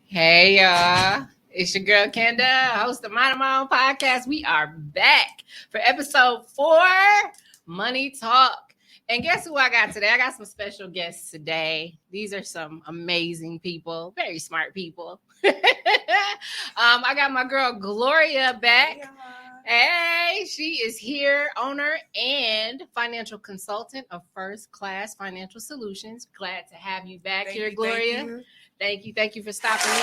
Hey, y'all. It's your girl, Kenda, host of Mind of My Own podcast. We are back for episode 4, Money Talk. And guess who I got today? I got some special guests today. These are some amazing people, very smart people. I got my girl, Gloria, back. Hey, she is here, owner and financial consultant of First Class Financial Solutions. Glad to have you back here, Gloria. Thank you for stopping in.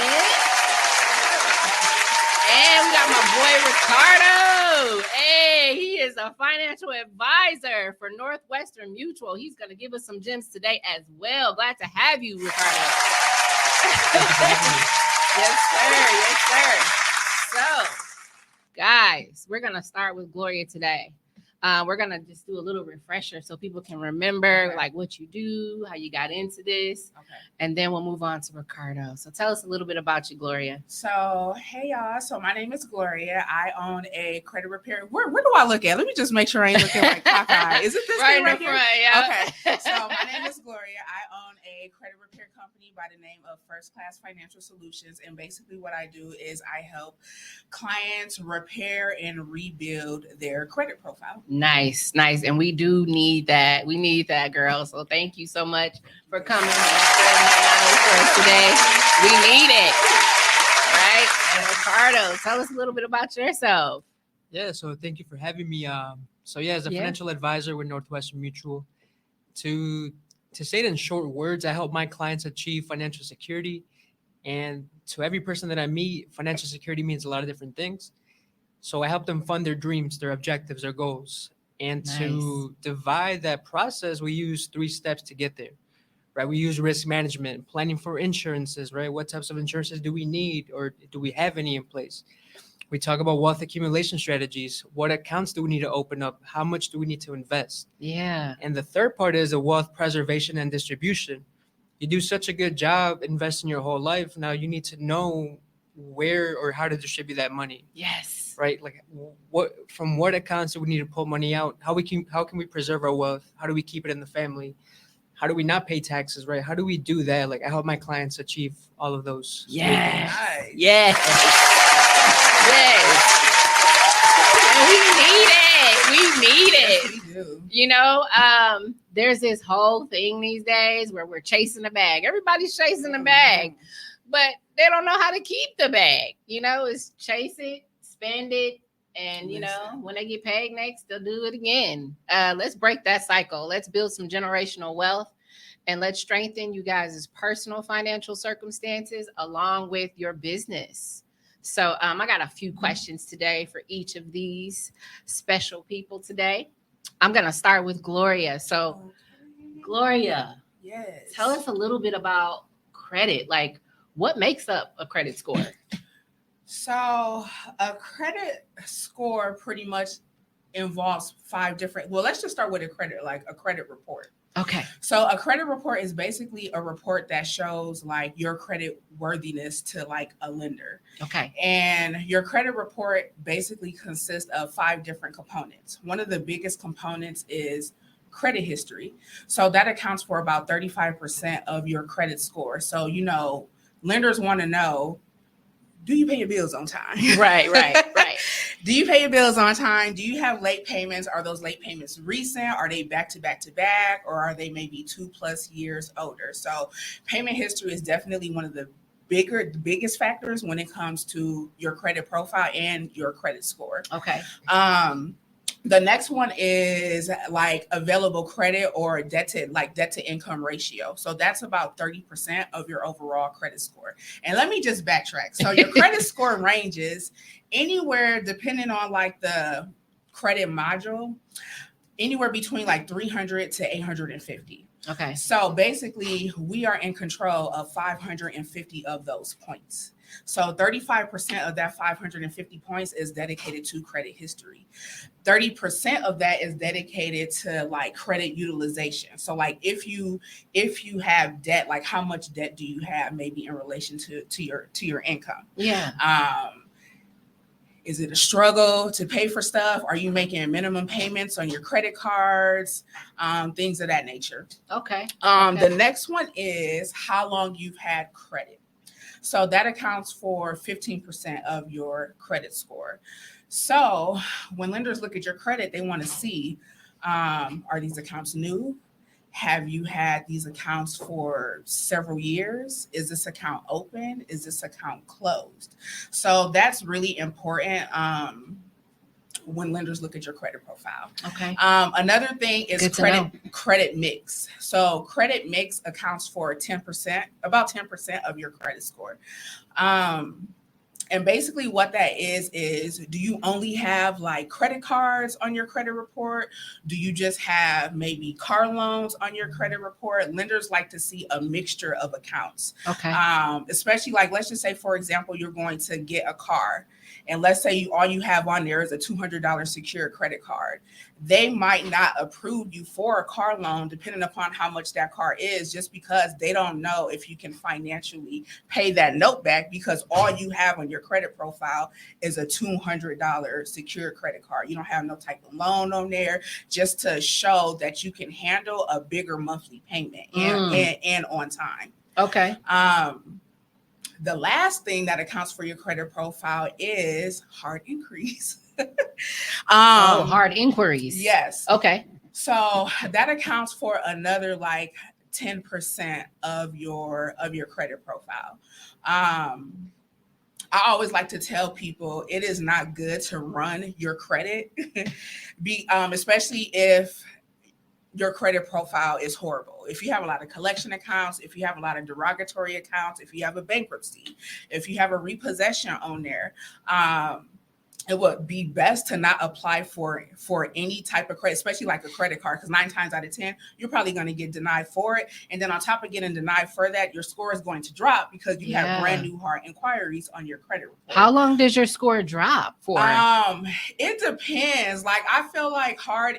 And we got my boy Ricardo. Hey, he is a financial advisor for Northwestern Mutual. He's going to give us some gems today as well. Glad to have you, Ricardo. Yes, sir. So, guys, we're going to start with Gloria today. We're going to just do a little refresher so people can remember like what you do, how you got into this. Okay. And then we'll move on to Ricardo. So tell us a little bit about you, Gloria. So, hey, y'all. So my name is Gloria. I own a credit repair. Where do I look at? Let me just make sure I ain't looking like cockeye. Is it this right thing right in the here? Front, yeah. Okay. So my name is Gloria. I own a credit repair company by the name of First Class Financial Solutions. And basically what I do is I help clients repair and rebuild their credit profile. Nice. And we do need that. We need that, girl. So thank you so much for coming and spreading that knowledge for us today. We need it. Right? And Ricardo, tell us a little bit about yourself. Yeah, so thank you for having me. As a financial advisor with Northwestern Mutual, to say it in short words, I help my clients achieve financial security. And to every person that I meet, financial security means a lot of different things. So I help them fund their dreams, their objectives, their goals. And to divide that process, we use 3 steps to get there, right? We use risk management, planning for insurances, right? What types of insurances do we need, or do we have any in place? We talk about wealth accumulation strategies. What accounts do we need to open up? How much do we need to invest? Yeah. And the third part is the wealth preservation and distribution. You do such a good job investing your whole life. Now you need to know where or how to distribute that money. Yes. Right? Like what accounts do we need to pull money out? How can we preserve our wealth? How do we keep it in the family? How do we not pay taxes, right? How do we do that? Like I help my clients achieve all of those. Yes. Nice. Yes. And we need it. Yes, we do. You know, there's this whole thing these days where we're chasing the bag. Everybody's chasing the bag, but they don't know how to keep the bag. You know, it's chase it, spend it, and you know, when they get paid next, they'll do it again. Let's break that cycle. Let's build some generational wealth, and let's strengthen you guys' personal financial circumstances along with your business. So I got a few questions today for each of these special people today. I'm going to start with Gloria. So, Gloria, yes, tell us a little bit about credit. Like, what makes up a credit score? So a credit score pretty much involves 5 different. Well, let's just start with a credit report. Okay. So a credit report is basically a report that shows like your credit worthiness to like a lender. Okay. And your credit report basically consists of 5 different components. One of the biggest components is credit history. So that accounts for about 35% of your credit score. So, you know, lenders want to know, do you pay your bills on time? Right. Do you pay your bills on time? Do you have late payments? Are those late payments recent? Are they back to back? Or are they maybe 2+ years older? So payment history is definitely one of the biggest factors when it comes to your credit profile and your credit score. Okay. The next one is like available credit or debt to income ratio. So that's about 30% of your overall credit score. And let me just backtrack. So your credit score ranges anywhere, depending on like the credit module, anywhere between like 300 to 850. Okay. So basically we are in control of 550 of those points. So 35% of that 550 points is dedicated to credit history. 30% of that is dedicated to like credit utilization. So like if you have debt, like how much debt do you have maybe in relation to your income? Yeah. Is it a struggle to pay for stuff? Are you making minimum payments on your credit cards? Things of that nature. Okay. The next one is how long you've had credit. So that accounts for 15% of your credit score. So when lenders look at your credit, they want to see, are these accounts new? Have you had these accounts for several years? Is this account open? Is this account closed? So that's really important when lenders look at your credit profile. Okay. Another thing is credit mix. So credit mix accounts for 10%, about 10% of your credit score. And basically what that is do you only have like credit cards on your credit report? Do you just have maybe car loans on your credit report? Lenders like to see a mixture of accounts. Okay. Especially like, let's just say, for example, you're going to get a car. And let's say all you have on there is a $200 secured credit card. They might not approve you for a car loan depending upon how much that car is, just because they don't know if you can financially pay that note back, because all you have on your credit profile is a $200 secured credit card. You don't have no type of loan on there, just to show that you can handle a bigger monthly payment and on time. Okay. The last thing that accounts for your credit profile is hard inquiries. Hard inquiries. Yes. Okay. So that accounts for another like 10% of your credit profile. I always like to tell people it is not good to run your credit, especially if your credit profile is horrible. If you have a lot of collection accounts, if you have a lot of derogatory accounts, if you have a bankruptcy, if you have a repossession on there, it would be best to not apply for any type of credit, especially like a credit card, because 9 times out of 10, you're probably going to get denied for it. And then on top of getting denied for that, your score is going to drop because you have brand new hard inquiries on your credit report. How long does your score drop for? It depends. Like, I feel like one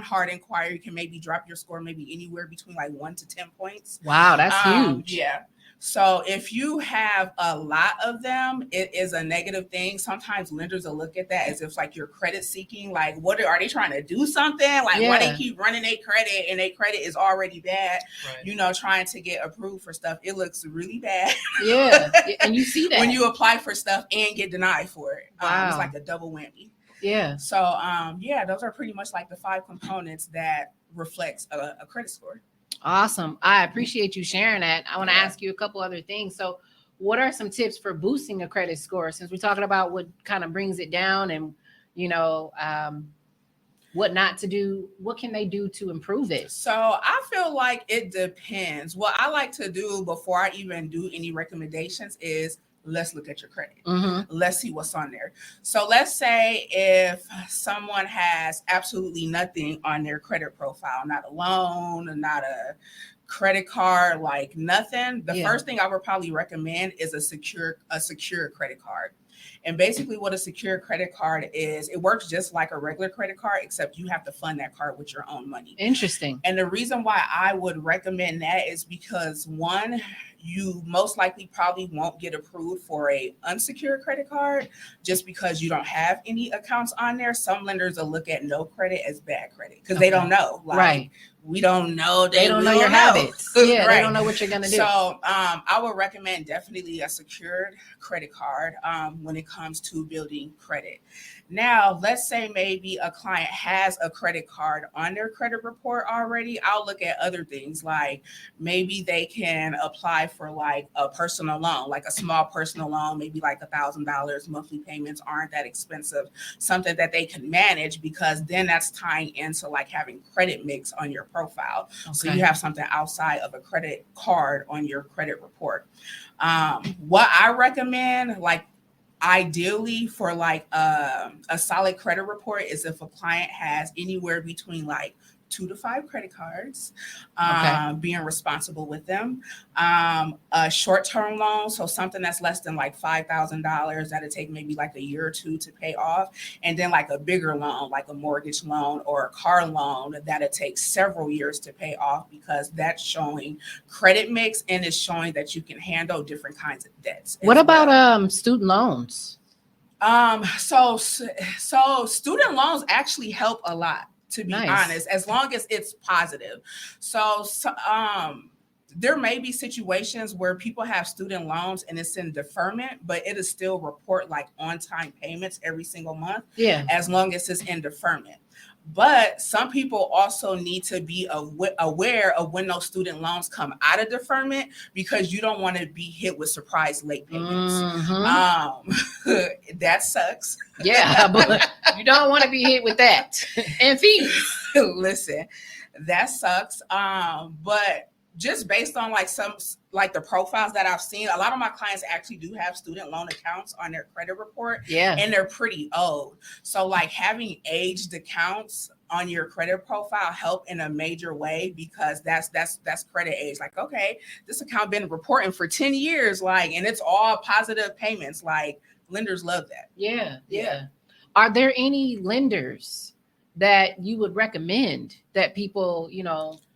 hard inquiry can maybe drop your score maybe anywhere between like 1 to 10 points. Wow, that's huge. Yeah. So if you have a lot of them, it is a negative thing. Sometimes lenders will look at that as if like you're credit seeking. Like, what are they trying to do something? Like, why they keep running their credit and their credit is already bad, trying to get approved for stuff. It looks really bad. Yeah. And you see that when you apply for stuff and get denied for it. Wow. It's like a double whammy. Yeah. So, those are pretty much like the 5 components that reflects a credit score. Awesome. I appreciate you sharing that. I want to ask you a couple other things. So what are some tips for boosting a credit score, since we're talking about what kind of brings it down and, what not to do? What can they do to improve it? So I feel like it depends. What I like to do before I even do any recommendations is let's look at your credit. Let's see what's on there. So let's say if someone has absolutely nothing on their credit profile, not a loan, not a credit card, like nothing. The first thing I would probably recommend is a secure credit card. And basically what a secure credit card is, it works just like a regular credit card, except you have to fund that card with your own money. Interesting. And the reason why I would recommend that is because, one, you most likely probably won't get approved for a unsecured credit card just because you don't have any accounts on there. Some lenders will look at no credit as bad credit because they don't know. Like, we don't know. They don't know your habits. Yeah, they don't know what you're going to do. So I would recommend definitely a secured credit card when it comes to building credit. Now, let's say maybe a client has a credit card on their credit report already. I'll look at other things, like maybe they can apply for like a personal loan, like a small personal loan, maybe like $1,000. Monthly payments aren't that expensive, something that they can manage, because then that's tying into like having credit mix on your profile. Okay. So you have something outside of a credit card on your credit report. What I recommend, like, ideally for like a solid credit report, is if a client has anywhere between like 2 to 5 credit cards, being responsible with them, a short-term loan, so something that's less than like $5,000 that'll take maybe like a year or 2 to pay off, and then like a bigger loan, like a mortgage loan or a car loan that'll take several years to pay off, because that's showing credit mix and is showing that you can handle different kinds of debts. What about student loans? So student loans actually help a lot, to be honest, as long as it's positive. So there may be situations where people have student loans and it's in deferment, but it'll still report like on-time payments every single month. Yeah. As long as it's in deferment. But some people also need to be aware of when those student loans come out of deferment, because you don't want to be hit with surprise late payments. That sucks. Yeah, but you don't want to be hit with that. And fees. Listen, that sucks. But just based on like the profiles that I've seen, a lot of my clients actually do have student loan accounts on their credit report. Yeah. And they're pretty old. So like having aged accounts on your credit profile help in a major way, because that's credit age. Like, okay, this account been reporting for 10 years, like, and it's all positive payments. Like, lenders love that. Yeah. Are there any lenders that you would recommend that people,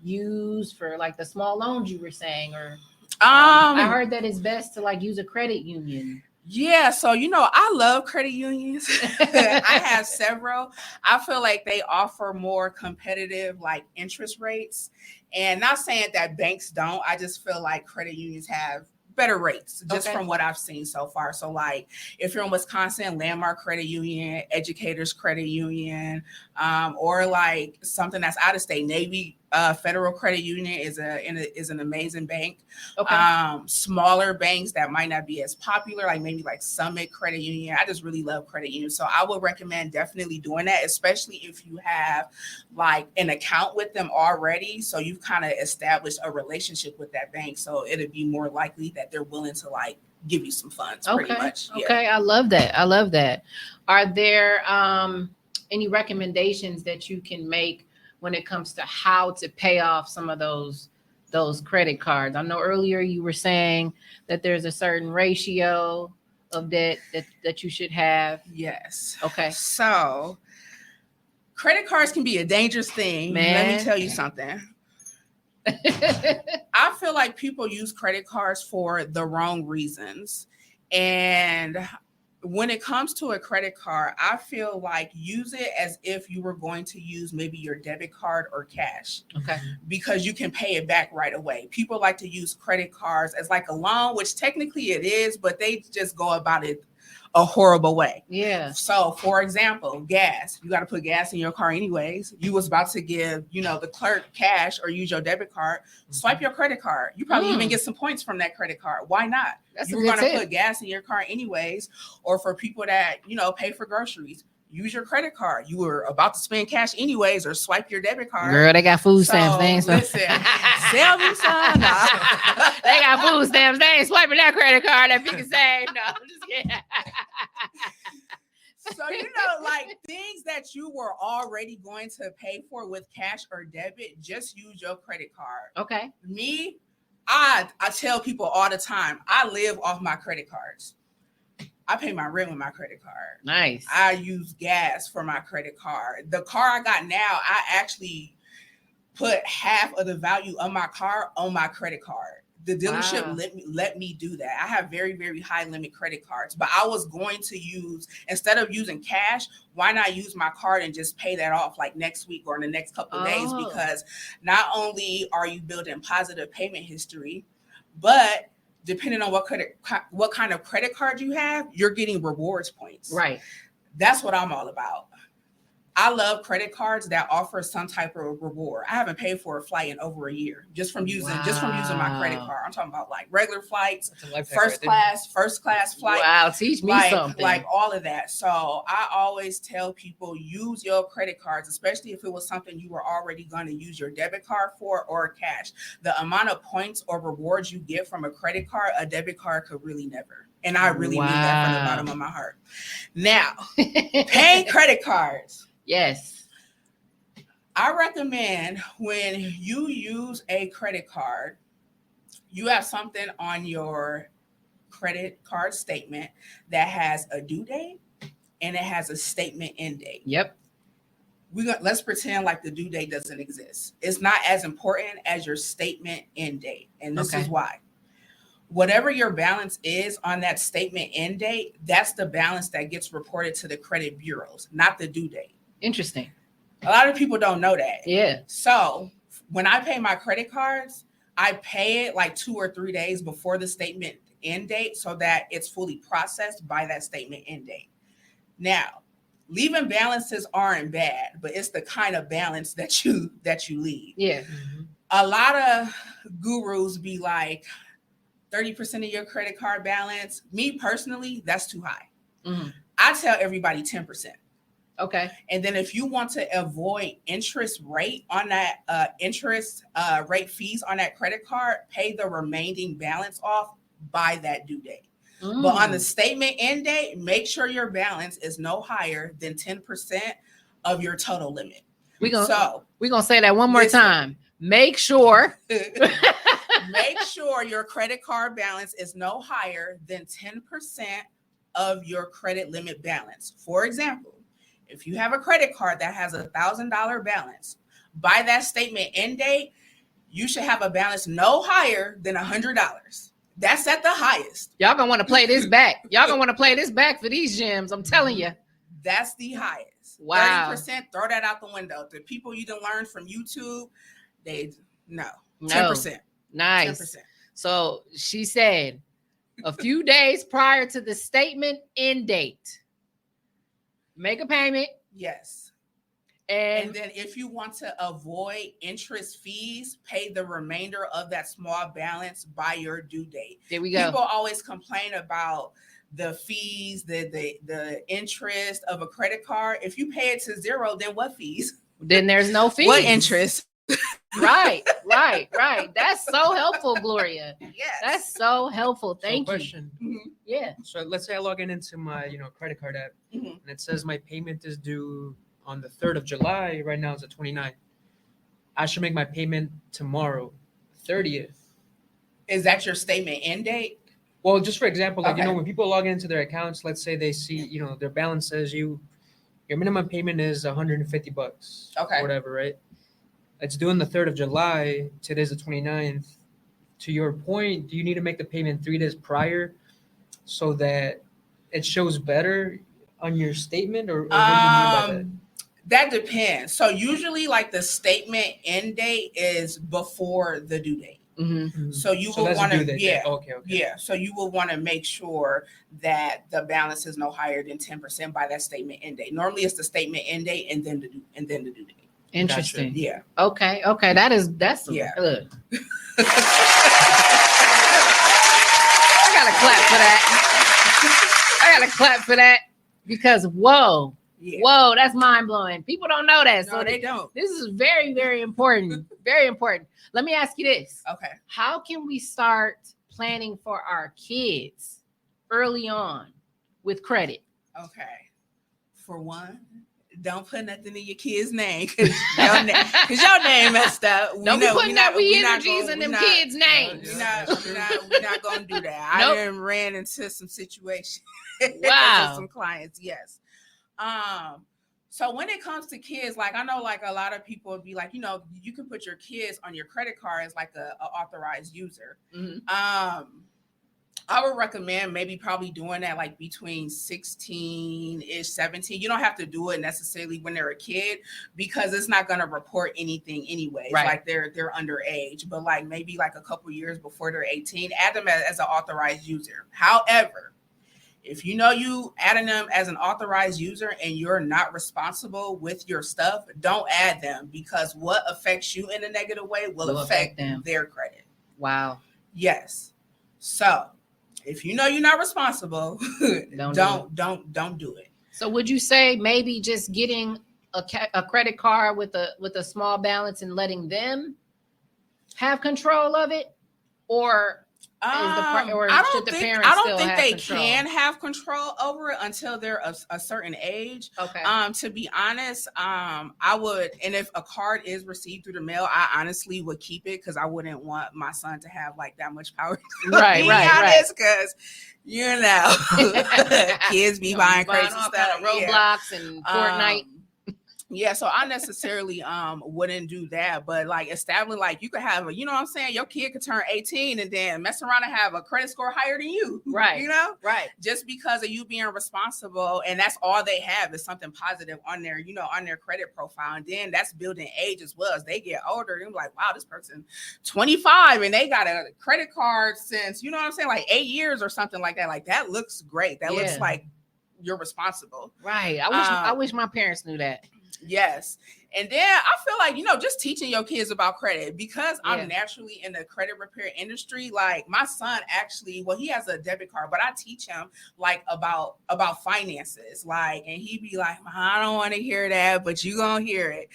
use for like the small loans you were saying? Or I heard that it's best to like use a credit union. Yeah, so I love credit unions. I have several. I feel like they offer more competitive like interest rates, and not saying that banks don't. I just feel like credit unions have better rates just from what I've seen so far. So like if you're in Wisconsin, Landmark Credit Union, Educators Credit Union, or like something that's out of state, Navy Federal Credit Union is an amazing bank. Smaller banks that might not be as popular, like maybe like Summit Credit Union. I just really love credit unions. So I would recommend definitely doing that, especially if you have like an account with them already. So you've kind of established a relationship with that bank. So it'd be more likely that they're willing to like give you some funds pretty much. Yeah. Okay. I love that. Are there any recommendations that you can make when it comes to how to pay off some of those credit cards? I know earlier you were saying that there's a certain ratio of debt that you should have. Yes. Okay. So credit cards can be a dangerous thing. Man. Let me tell you something. I feel like people use credit cards for the wrong reasons. And when it comes to a credit card, I feel like use it as if you were going to use maybe your debit card or cash. Okay. Because you can pay it back right away. People like to use credit cards as like a loan, which technically it is, but they just go about it a horrible way. Yeah. So for example, gas, you got to put gas in your car anyways. You was about to give, the clerk cash or use your debit card, swipe your credit card. You probably even get some points from that credit card. Why not? That's you were going to put gas in your car anyways. Or for people that, pay for groceries, use your credit card. You were about to spend cash anyways, or swipe your debit card. Girl, they got food stamps. They ain't listen, sell me some. No. They got food stamps. They ain't swiping that credit card that people say. No, I'm just kidding. So, like things that you were already going to pay for with cash or debit, just use your credit card. Okay. Me, I tell people all the time, I live off my credit cards. I pay my rent with my credit card. Nice. I use gas for my credit card. The car I got now, I actually put half of the value of my car on my credit card. The dealership let me do that. I have very, very high limit credit cards, but I was going to use, instead of using cash, why not use my card and just pay that off like next week or in the next couple of days? Because not only are you building positive payment history, but depending on what kind of credit card you have, you're getting rewards points. Right. That's what I'm all about. I love credit cards that offer some type of reward. I haven't paid for a flight in over a year just from using my credit card. I'm talking about like regular flights, first class flight. Wow, teach me something. Like all of that. So I always tell people, use your credit cards, especially if it was something you were already going to use your debit card for or cash. The amount of points or rewards you get from a credit card, a debit card could really never. And I really mean that from the bottom of my heart. Now, paying credit cards. Yes. I recommend when you use a credit card, you have something on your credit card statement that has a due date and it has a statement end date. Yep. Let's pretend like the due date doesn't exist. It's not as important as your statement end date. And this is why. Whatever your balance is on that statement end date, that's the balance that gets reported to the credit bureaus, not the due date. Interesting. A lot of people don't know that. Yeah. So when I pay my credit cards, I pay it like 2 or 3 days before the statement end date so that it's fully processed by that statement end date. Now, leaving balances aren't bad, but it's the kind of balance that you leave. Yeah. A lot of gurus be like 30% of your credit card balance. Me personally, that's too high. I tell everybody 10%. Okay. And then if you want to avoid interest rate on that interest rate fees on that credit card, pay the remaining balance off by that due date. But on the statement end date, make sure your balance is no higher than 10% of your total limit. We're gonna say that one more time. Make sure your credit card balance is no higher than 10% of your credit limit balance. For example, if you have a credit card that has $1,000 balance, by that statement end date, you should have a balance no higher than $100. That's at the highest. Y'all gonna want to play this back. Y'all gonna want to play this back for these gems. I'm telling you. That's the highest. Wow. 30%, throw that out the window. The people you done learn from YouTube, 10%. Nice. 10%. So she said a few days prior to the statement end date, make a payment. Yes. And then if you want to avoid interest fees, pay the remainder of that small balance by your due date. There we go. People always complain about the fees, the interest of a credit card. If you pay it to zero, then what fees? Then there's no fees. What interest? Right. That's so helpful, Gloria. Yes. That's so helpful. Thank you. Question. Yeah. So let's say I log into my, credit card app, and it says my payment is due on the 3rd of July. Right now it's the 29th. I should make my payment tomorrow, 30th. Is that your statement end date? Well, just for example, like, Okay. when people log into their accounts, let's say they see, their balance says your minimum payment is $150. Okay. Or whatever, right? It's due on the 3rd of July. Today's the 29th. To your point, do you need to make the payment 3 days prior so that it shows better on your statement, or what do you mean by that? That depends. So usually like the statement end date is before the due date. So you will want to, okay. So you will want to make sure that the balance is no higher than 10% by that statement end date. Normally it's the statement end date and then the due date. Interesting. Gotcha. Yeah. Okay. That's yeah. Look. I gotta clap for that because whoa, that's mind blowing. People don't know that, so they don't. This is very, very important. Very important. Let me ask you this. Okay. How can we start planning for our kids early on with credit? Okay. For one, don't put nothing in your kid's name because your name messed up. Don't be putting that energies in them kids' names. We're not going to do that. Nope. I done ran into some situations. Wow. With some clients, yes. So when it comes to kids, like I know like a lot of people would be like, you can put your kids on your credit card as like a authorized user. I would recommend maybe probably doing that like between 16-ish, 17. You don't have to do it necessarily when they're a kid because it's not going to report anything anyways. Right. Like they're underage, but like maybe like a couple years before they're 18, add them as an authorized user. However, if you adding them as an authorized user and you're not responsible with your stuff, don't add them because what affects you in a negative way will affect their credit. Wow. Yes. So if you're not responsible, don't do it. So would you say maybe just getting a credit card with a small balance and letting them have control of it, or I don't think they can have control over it until they're a certain age. Okay. To be honest, I would, and if a card is received through the mail, I honestly would keep it because I wouldn't want my son to have like that much power. Right. Because kids be buying crazy stuff. Roblox and Fortnite. Yeah, so I necessarily wouldn't do that, but like establishing, like you could have a, you know what I'm saying, your kid could turn 18 and then mess around and have a credit score higher than you. Right. You know? Right. Just because of you being responsible, and that's all they have is something positive on their, you know, on their credit profile. And then that's building age as well. As they get older, you're like, wow, this person 25 and they got a credit card since, you know what I'm saying, like 8 years or something like that. Like that looks great. That looks like you're responsible. Right. I wish my parents knew that. Yes. And then I feel like, you know, just teaching your kids about credit, because I'm naturally in the credit repair industry. Like my son actually, well, he has a debit card, but I teach him like about finances. Like, and he'd be like, I don't want to hear that, but you gonna hear it.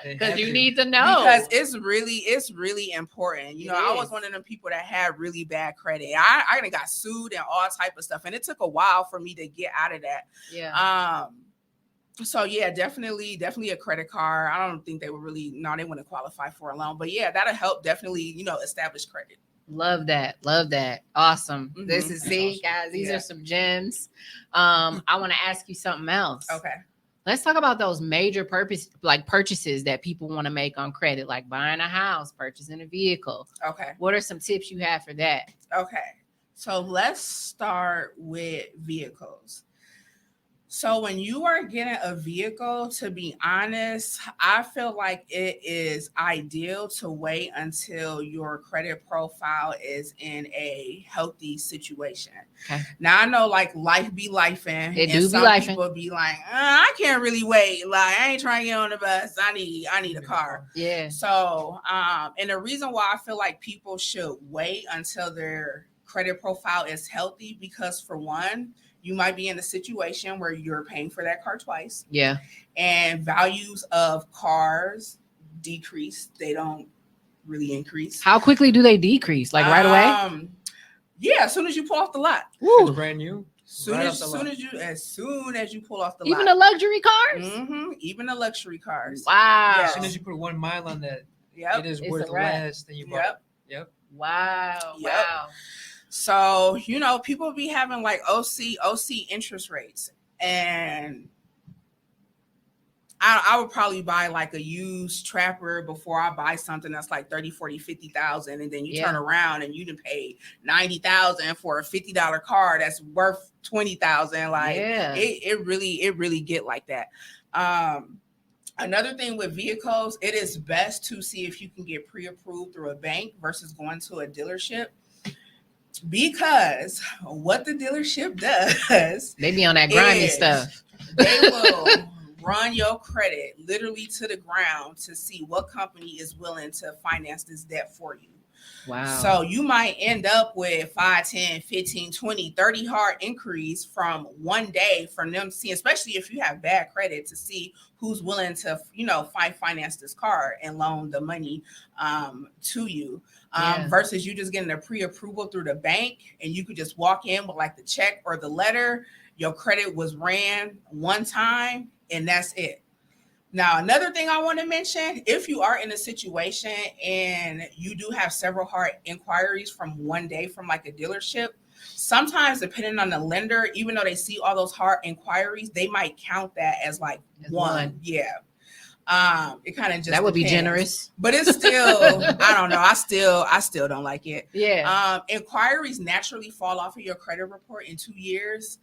Because you need to know. Because it's really important. You know, I was one of them people that had really bad credit. I got sued and all type of stuff. And it took a while for me to get out of that. Yeah. So yeah, definitely a credit card. I don't think they would really, no, they wouldn't qualify for a loan, but yeah, that'll help definitely, you know, establish credit. Love that. Awesome. Mm-hmm. This is, see, guys, these are some gems. I want to ask you something else. Okay. Let's talk about those major purchases that people want to make on credit, like buying a house, purchasing a vehicle. Okay. What are some tips you have for that? Okay. So let's start with vehicles. So when you are getting a vehicle, to be honest, I feel like it is ideal to wait until your credit profile is in a healthy situation. Okay. Now I know like life be lifing. It do be lifing. People be like, I can't really wait. Like I ain't trying to get on the bus. I need a car. Yeah. So and the reason why I feel like people should wait until their credit profile is healthy, because for one, you might be in a situation where you're paying for that car twice. Yeah. And values of cars decrease. They don't really increase. How quickly do they decrease? Like right away? Yeah, as soon as you pull off the lot. It's brand new. As soon as you pull off the lot. Even the luxury cars? Mm-hmm. Even the luxury cars. Wow. Yes. As soon as you put 1 mile on that, Yep. it is It's worth a wrap. less than you bought. Yep. Wow. Yep. Wow. So, you know, people be having like OC interest rates, and I would probably buy like a used Trapper before I buy something that's like 30, 40, 50,000. And then you turn around and you done pay 90,000 for a $50 car that's worth 20,000. Like it really get like that. Another thing with vehicles, it is best to see if you can get pre-approved through a bank versus going to a dealership. Because what the dealership does, they be on that grimy stuff. They will run your credit literally to the ground to see what company is willing to finance this debt for you. Wow. So you might end up with 5, 10, 15, 20, 30 hard inquiries from one day from them seeing, especially if you have bad credit, to see who's willing to, you know, finance this car and loan the money to you. Versus you just getting a pre-approval through the bank, and you could just walk in with like the check or the letter. Your credit was ran one time and that's it. Now, another thing I want to mention, if you are in a situation and you do have several hard inquiries from one day from like a dealership, sometimes depending on the lender, even though they see all those hard inquiries, they might count that as like one. Yeah. It kind of just that would depends. Be generous, but it's still I don't know. I still don't like it. Yeah. Inquiries naturally fall off of your credit report in 2 years.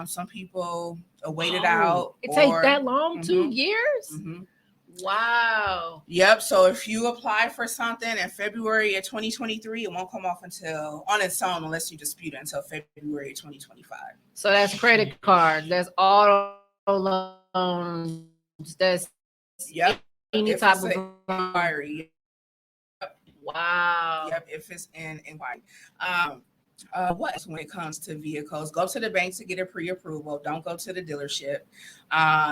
Some people wait it out. It takes that long? 2 years? Mm-hmm. Wow. Yep. So if you apply for something in February of 2023, it won't come off until on its own unless you dispute it until February of 2025. So that's credit card. That's auto loans. That's any if type of inquiry. Yep. Wow. Yep. If it's in inquiry. What else when it comes to vehicles? Go to the bank to get a pre-approval. Don't go to the dealership.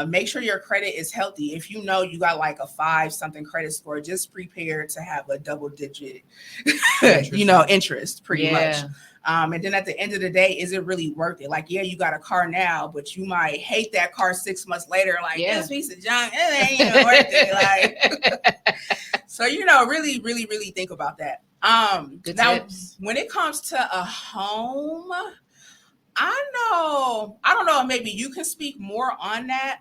Make sure your credit is healthy. If you know you got like a 5-something credit score, just prepare to have a double-digit, interest pretty much. And then at the end of the day, is it really worth it? Like, yeah, you got a car now, but you might hate that car 6 months later. Like, this piece of junk, it ain't even worth it. Like, so, really, really, really think about that. Now, tips. when it comes to a home, I don't know. Maybe you can speak more on that.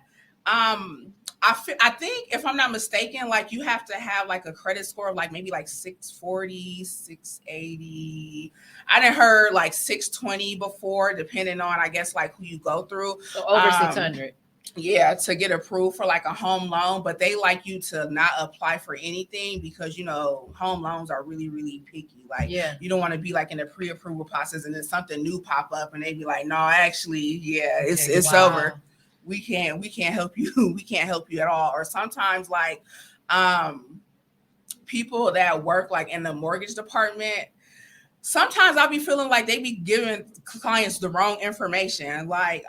I think if I'm not mistaken, like you have to have like a credit score of like maybe like 640, 680. I didn't heard like 620 before, depending on I guess like who you go through. So over 600. Yeah, to get approved for like a home loan, but they like you to not apply for anything because home loans are really, really picky. Like, you don't want to be like in a pre-approval process and then something new pop up and they be like, no, actually, it's over. We can't help you. We can't help you at all. Or sometimes like people that work like in the mortgage department, sometimes I'll be feeling like they be giving clients the wrong information. Like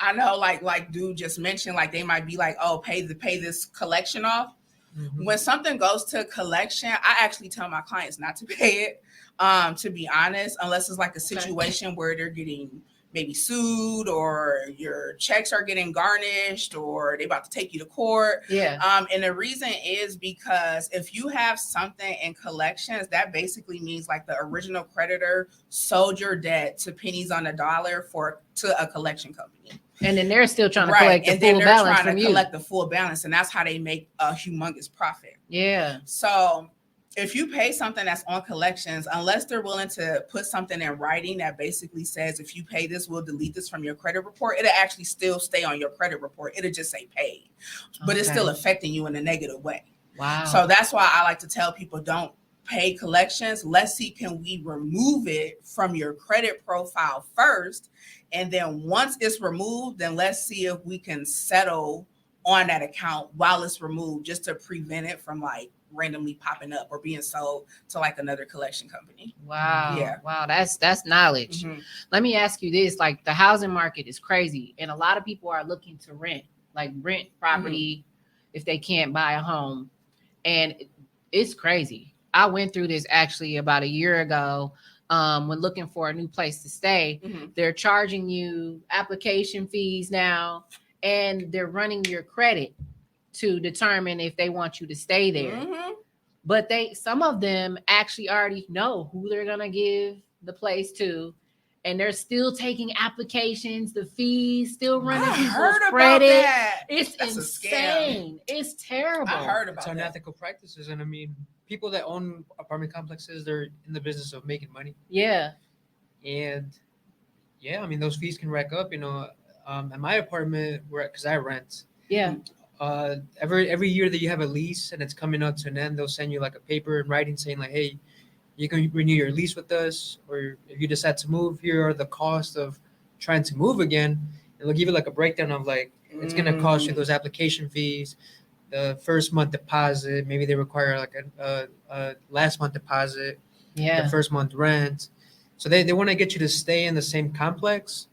I know like dude just mentioned, like they might be like, oh, pay this collection off. Mm-hmm. When something goes to collection, I actually tell my clients not to pay it, to be honest, unless it's like a situation where they're getting maybe sued or your checks are getting garnished or they about to take you to court. And the reason is because if you have something in collections, that basically means like the original creditor sold your debt to pennies on the dollar to a collection company. And then they're still trying to collect the full balance from you. Collect the full balance, and that's how they make a humongous profit. Yeah. So if you pay something that's on collections, unless they're willing to put something in writing that basically says, if you pay this, we'll delete this from your credit report, it'll actually still stay on your credit report. It'll just say paid, but it's still affecting you in a negative way. Wow. So that's why I like to tell people, don't pay collections. Let's see, can we remove it from your credit profile first? And then once it's removed, then let's see if we can settle on that account while it's removed, just to prevent it from like randomly popping up or being sold to like another collection company. Wow. Yeah. Wow. That's knowledge. Mm-hmm. Let me ask you this, like the housing market is crazy and a lot of people are looking to rent property if they can't buy a home. And it's crazy. I went through this actually about a year ago. When looking for a new place to stay, they're charging you application fees now, and they're running your credit to determine if they want you to stay there. But some of them actually already know who they're gonna give the place to, and they're still taking applications. The fees still running people's credit. That's insane. It's terrible. I heard about it's unethical practices, and I mean, people that own apartment complexes, they're in the business of making money. Yeah. And I mean, those fees can rack up, at my apartment, because I rent. Yeah. Every year that you have a lease and it's coming up to an end, they'll send you like a paper in writing saying like, hey, you can renew your lease with us, or if you decide to move, here are the cost of trying to move again. And they'll give you like a breakdown of like, it's going to cost you those application fees, the first month deposit, maybe they require like a last month deposit, the first month rent. So they want to get you to stay in the same complex.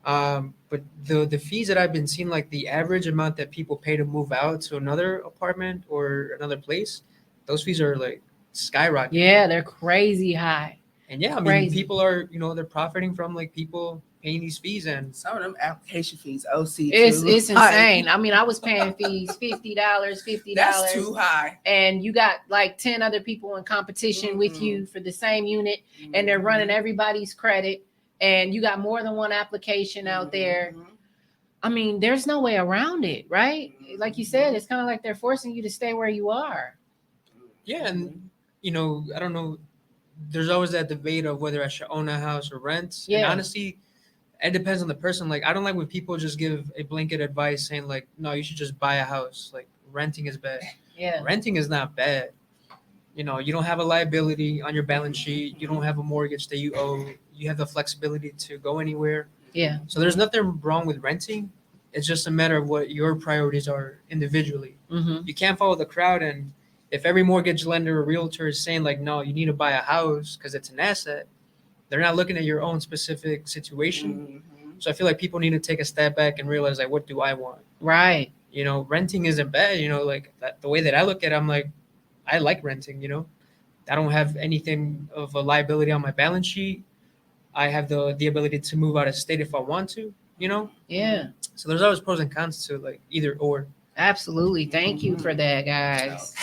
But the fees that I've been seeing, like the average amount that people pay to move out to another apartment or another place, those fees are like skyrocketing. Yeah, they're crazy high. And I mean, people are, they're profiting from like people paying these fees, and some of them application fees, OC, it's insane. I mean, I was paying fees $50. That's too high. And you got like 10 other people in competition with you for the same unit, and they're running everybody's credit, and you got more than one application out there. I mean, there's no way around it, right? Like you said, it's kind of like they're forcing you to stay where you are. Yeah, and I don't know. There's always that debate of whether I should own a house or rent. Yeah. And honestly, it depends on the person. Like, I don't like when people just give a blanket advice saying like, no, you should just buy a house. Like, renting is bad. Yeah. Renting is not bad. You don't have a liability on your balance sheet. You don't have a mortgage that you owe. You have the flexibility to go anywhere. Yeah. So there's nothing wrong with renting. It's just a matter of what your priorities are individually. You can't follow the crowd, and if every mortgage lender or realtor is saying like, no, you need to buy a house because it's an asset, they're not looking at your own specific situation. So I feel like people need to take a step back and realize like, what do I want? Right. Renting isn't bad. Like the way that I look at it, I'm like, I like renting. I don't have anything of a liability on my balance sheet. I have the ability to move out of state if I want to. Yeah. So there's always pros and cons to like either or. Absolutely. Thank you for that, guys.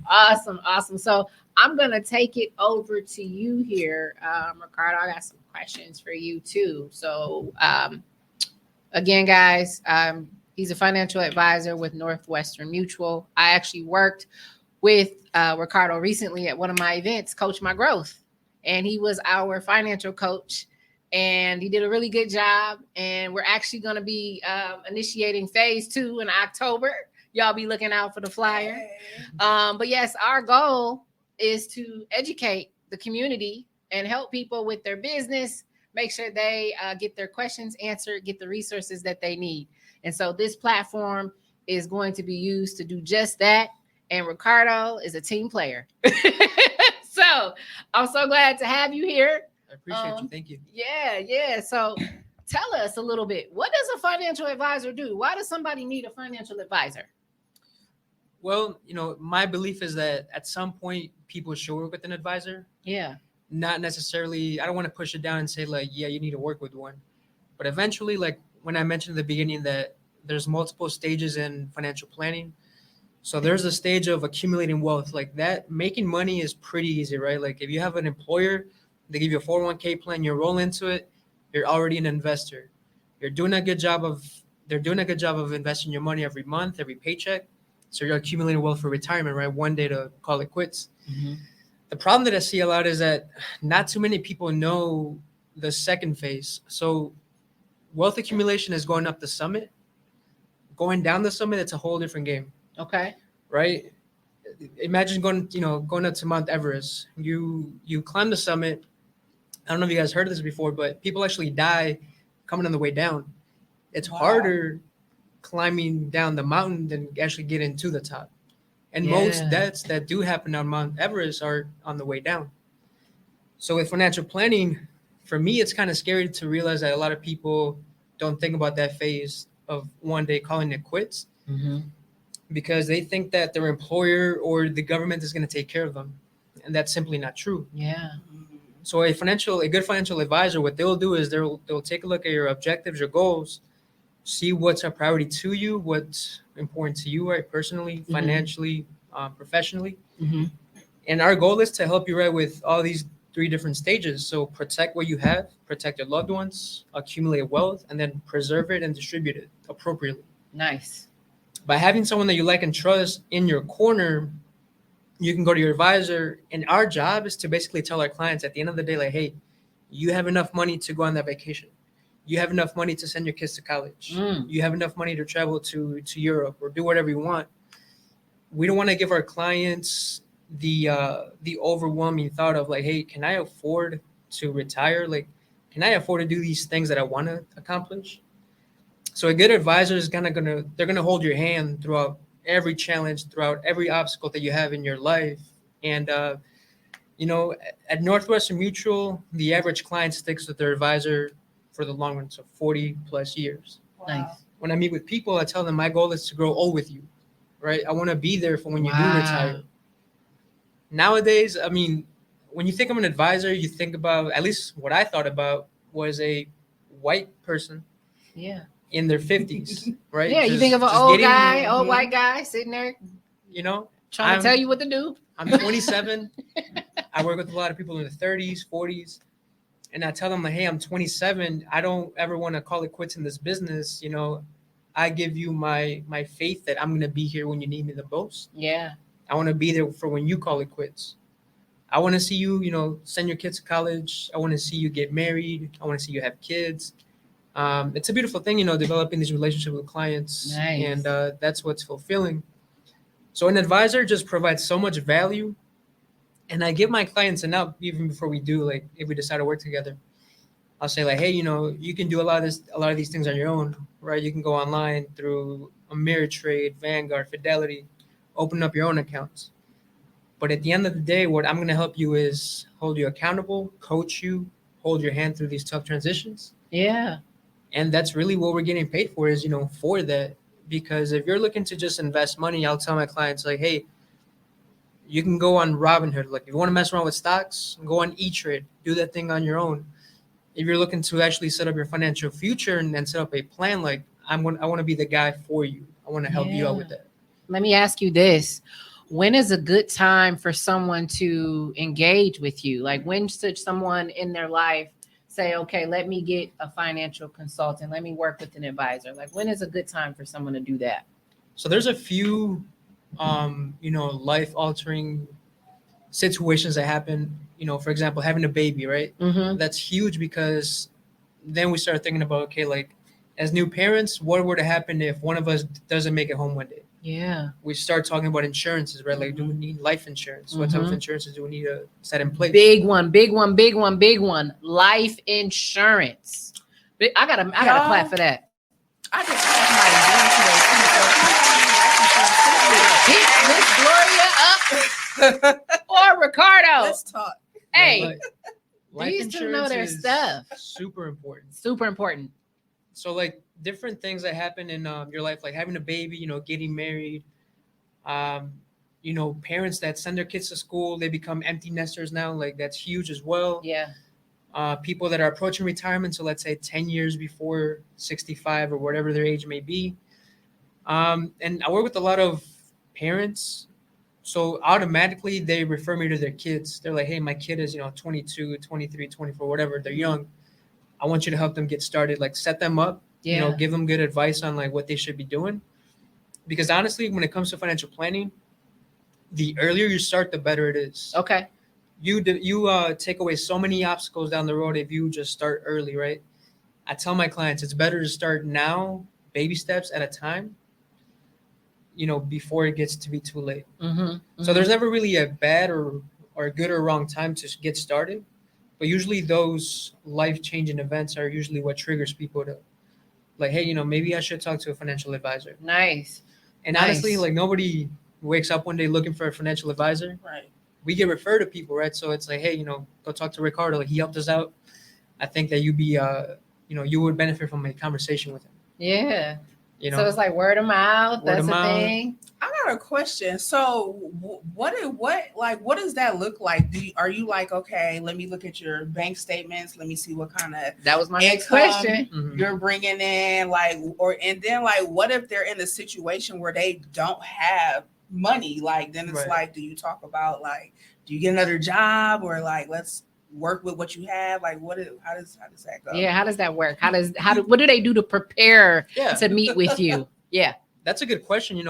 Awesome. So I'm going to take it over to you here, Ricardo. I got some questions for you too. So again, guys, he's a financial advisor with Northwestern Mutual. I actually worked with Ricardo recently at one of my events, Coach My Growth, and he was our financial coach, and he did a really good job. And we're actually going to be initiating phase 2 in October. Y'all be looking out for the flyer. But yes, our goal is to educate the community and help people with their business, make sure they get their questions answered, get the resources that they need. And so this platform is going to be used to do just that. And Ricardo is a team player. So I'm so glad to have you here. I appreciate you. Thank you. Yeah. So tell us a little bit. What does a financial advisor do? Why does somebody need a financial advisor? Well, my belief is that at some point people should work with an advisor. Yeah. Not necessarily, I don't want to push it down and say like, yeah, you need to work with one. But eventually, like when I mentioned at the beginning that there's multiple stages in financial planning. So there's a stage of accumulating wealth like that. Making money is pretty easy, right? Like if you have an employer, they give you a 401k plan, you roll into it, you're already an investor. They're doing a good job of investing your money every month, every paycheck. So you're accumulating wealth for retirement, right? One day to call it quits. Mm-hmm. The problem that I see a lot is that not too many people know the second phase. So wealth accumulation is going up the summit. Going down the summit, it's a whole different game. Okay. Right? Imagine going up to Mount Everest. You climb the summit. I don't know if you guys heard of this before, but people actually die coming on the way down. It's harder climbing down the mountain than actually getting to the top. And most deaths that do happen on Mount Everest are on the way down. So with financial planning, for me, it's kind of scary to realize that a lot of people don't think about that phase of one day calling it quits. Mm-hmm. Because they think that their employer or the government is going to take care of them. And that's simply not true. Yeah. So a good financial advisor, what they'll do is they'll take a look at your objectives, your goals, see what's a priority to you, what's important to you, right? Personally, financially, professionally. Mm-hmm. And our goal is to help you right with all these 3 different stages. So protect what you have, protect your loved ones, accumulate wealth, and then preserve it and distribute it appropriately. Nice. By having someone that you like and trust in your corner, you can go to your advisor. And our job is to basically tell our clients at the end of the day, like, hey, you have enough money to go on that vacation. You have enough money to send your kids to college. You have enough money to travel to Europe or do whatever you want. We don't want to give our clients the overwhelming thought of like, hey, can I afford to retire? Like, can I afford to do these things that I want to accomplish? So a good advisor is they're gonna hold your hand throughout every challenge, throughout every obstacle that you have in your life. And at Northwestern Mutual, the average client sticks with their advisor for the long run, so 40 plus years. Wow. Nice. When I meet with people, I tell them my goal is to grow old with you, right? I want to be there for when you do retire. Nowadays, I mean, when you think of an advisor, you think about, at least what I thought about was a white person. Yeah. In their 50s, right? Yeah, you think of an old white guy sitting there, trying to tell you what to do. I'm 27. I work with a lot of people in the 30s, 40s. And I tell them, like, hey, I'm 27. I don't ever want to call it quits in this business. I give you my faith that I'm going to be here when you need me the most. Yeah. I want to be there for when you call it quits. I want to see you, send your kids to college. I want to see you get married. I want to see you have kids. It's a beautiful thing, developing these relationships with clients. Nice. And that's what's fulfilling. So an advisor just provides so much value. And I give my clients an out even before we do, like if we decide to work together. I'll say like, hey, you can do a lot of these things on your own, right? You can go online through Ameritrade, Vanguard, Fidelity, open up your own accounts. But at the end of the day, what I'm going to help you is hold you accountable, coach you, hold your hand through these tough transitions. Yeah. And that's really what we're getting paid for is, for that. Because if you're looking to just invest money, I'll tell my clients like, hey, you can go on Robinhood. Like if you want to mess around with stocks, go on E-Trade, do that thing on your own. If you're looking to actually set up your financial future and then set up a plan, like I want to be the guy for you. I want to help you out with that. Let me ask you this. when is a good time for someone to engage with you? Like, when should someone in their life say, okay, let me get a financial consultant, let me work with an advisor? Like, when is a good time for someone to do that? So there's a few, life altering situations that happen. For example, having a baby, right? Mm-hmm. That's huge because then we start thinking about, okay, like as new parents, what were to happen if one of us doesn't make it home one day? Yeah. We start talking about insurances, right? Like, do we need life insurance? What type of insurances do we need to set in place? Big one. Life insurance. I gotta clap for that. I just passed my exam today too. So Hit Miss Gloria up or Ricardo. let's talk. Hey, Life these two know insurance their is stuff. super important. Super important. So like different things that happen in your life, like having a baby, getting married, parents that send their kids to school, they become empty nesters now. Like that's huge as well. Yeah. People that are approaching retirement, so let's say 10 years before 65 or whatever their age may be. And I work with a lot of parents, so automatically they refer me to their kids. They're like, hey, my kid is 22, 23, 24, whatever, they're young. I want you to help them get started, like set them up, give them good advice on like what they should be doing. Because honestly, when it comes to financial planning, the earlier you start, the better it is. Okay. You take away so many obstacles down the road if you just start early, right? I tell my clients it's better to start now, baby steps at a time, before it gets to be too late. So there's never really a bad or a good or wrong time to get started, but usually those life-changing events are usually what triggers people to like, hey, maybe I should talk to a financial advisor. Nice. And honestly, like nobody wakes up one day looking for a financial advisor. Right. We get referred to people, right? So it's like, hey, go talk to Ricardo. He helped us out. I think that you would benefit from a conversation with him. Yeah. So it's like word of mouth. That's the thing. I got a question. So what does that look like? Are you like, okay, let me look at your bank statements. Let me see what kind of that was my next question you're bringing in, and then what if they're in a situation where they don't have money? Like, then it's like, do you talk about do you get another job or let's work with what you have? How does that go? Yeah, how does that work? What do they do to prepare to meet with you? Yeah, that's a good question.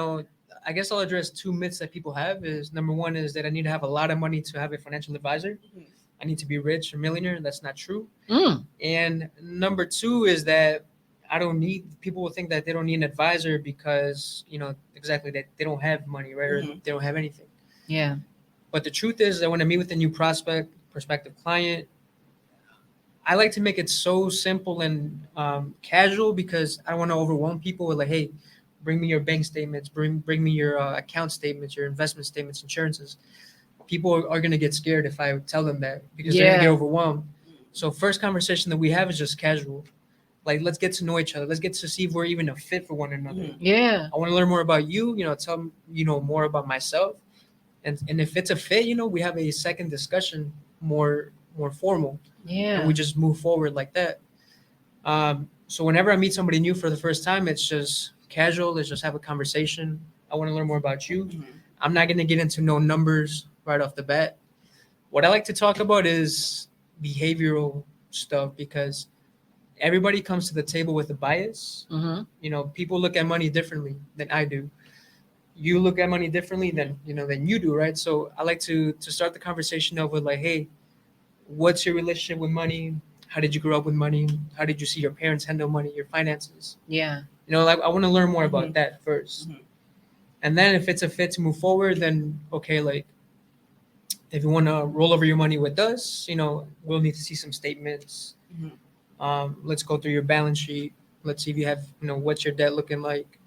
I guess I'll address two myths that people have. Is number one is that I need to have a lot of money to have a financial advisor. I need to be rich or millionaire. That's not true. And number two is that people will think that they don't need an advisor because exactly that they don't have money, right? Or they don't have anything. Yeah. But the truth is that when I meet with a new prospective client, I like to make it so simple and casual because I don't want to overwhelm people with like, hey, bring me your bank statements, bring me your account statements, your investment statements, insurances. People are going to get scared if I tell them that because they're going to get overwhelmed. So first conversation that we have is just casual. Like, let's get to know each other. Let's get to see if we're even a fit for one another. Yeah. I want to learn more about you, tell them, more about myself. And if it's a fit, we have a second discussion, more formal. Yeah. And we just move forward like that. So whenever I meet somebody new for the first time, it's just casual. Let's just have a conversation. I want to learn more about you. I'm not going to get into no numbers right off the bat. What I like to talk about is behavioral stuff because everybody comes to the table with a bias. People look at money differently than I do. You look at money differently than you do, right? So I like to start the conversation over like, hey, what's your relationship with money? How did you grow up with money? How did you see your parents handle money, your finances? Yeah. I want to learn more about that first. And then if it's a fit to move forward, then okay, like if you want to roll over your money with us, we'll need to see some statements. Let's go through your balance sheet. Let's see if you have, what's your debt looking like,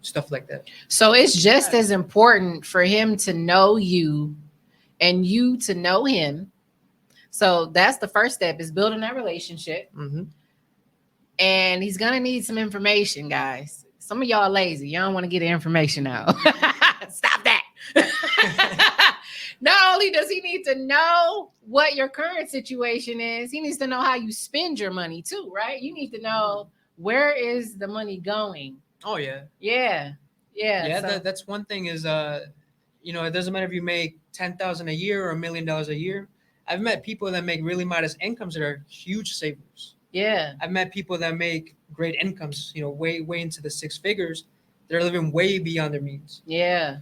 stuff like that. So it's just as important for him to know you and you to know him. So that's the first step, is building that relationship. And he's going to need some information, guys. Some of y'all are lazy. Y'all don't want to get the information out. Stop that. Not only does he need to know what your current situation is, he needs to know how you spend your money too, right? You need to know where is the money going. Oh, yeah. Yeah. Yeah, that's one thing is, it doesn't matter if you make $10,000 a year or $1 million a year. I've met people that make really modest incomes that are huge savers. Yeah. I've met people that make great incomes, way into the six figures. They're living way beyond their means. Yeah.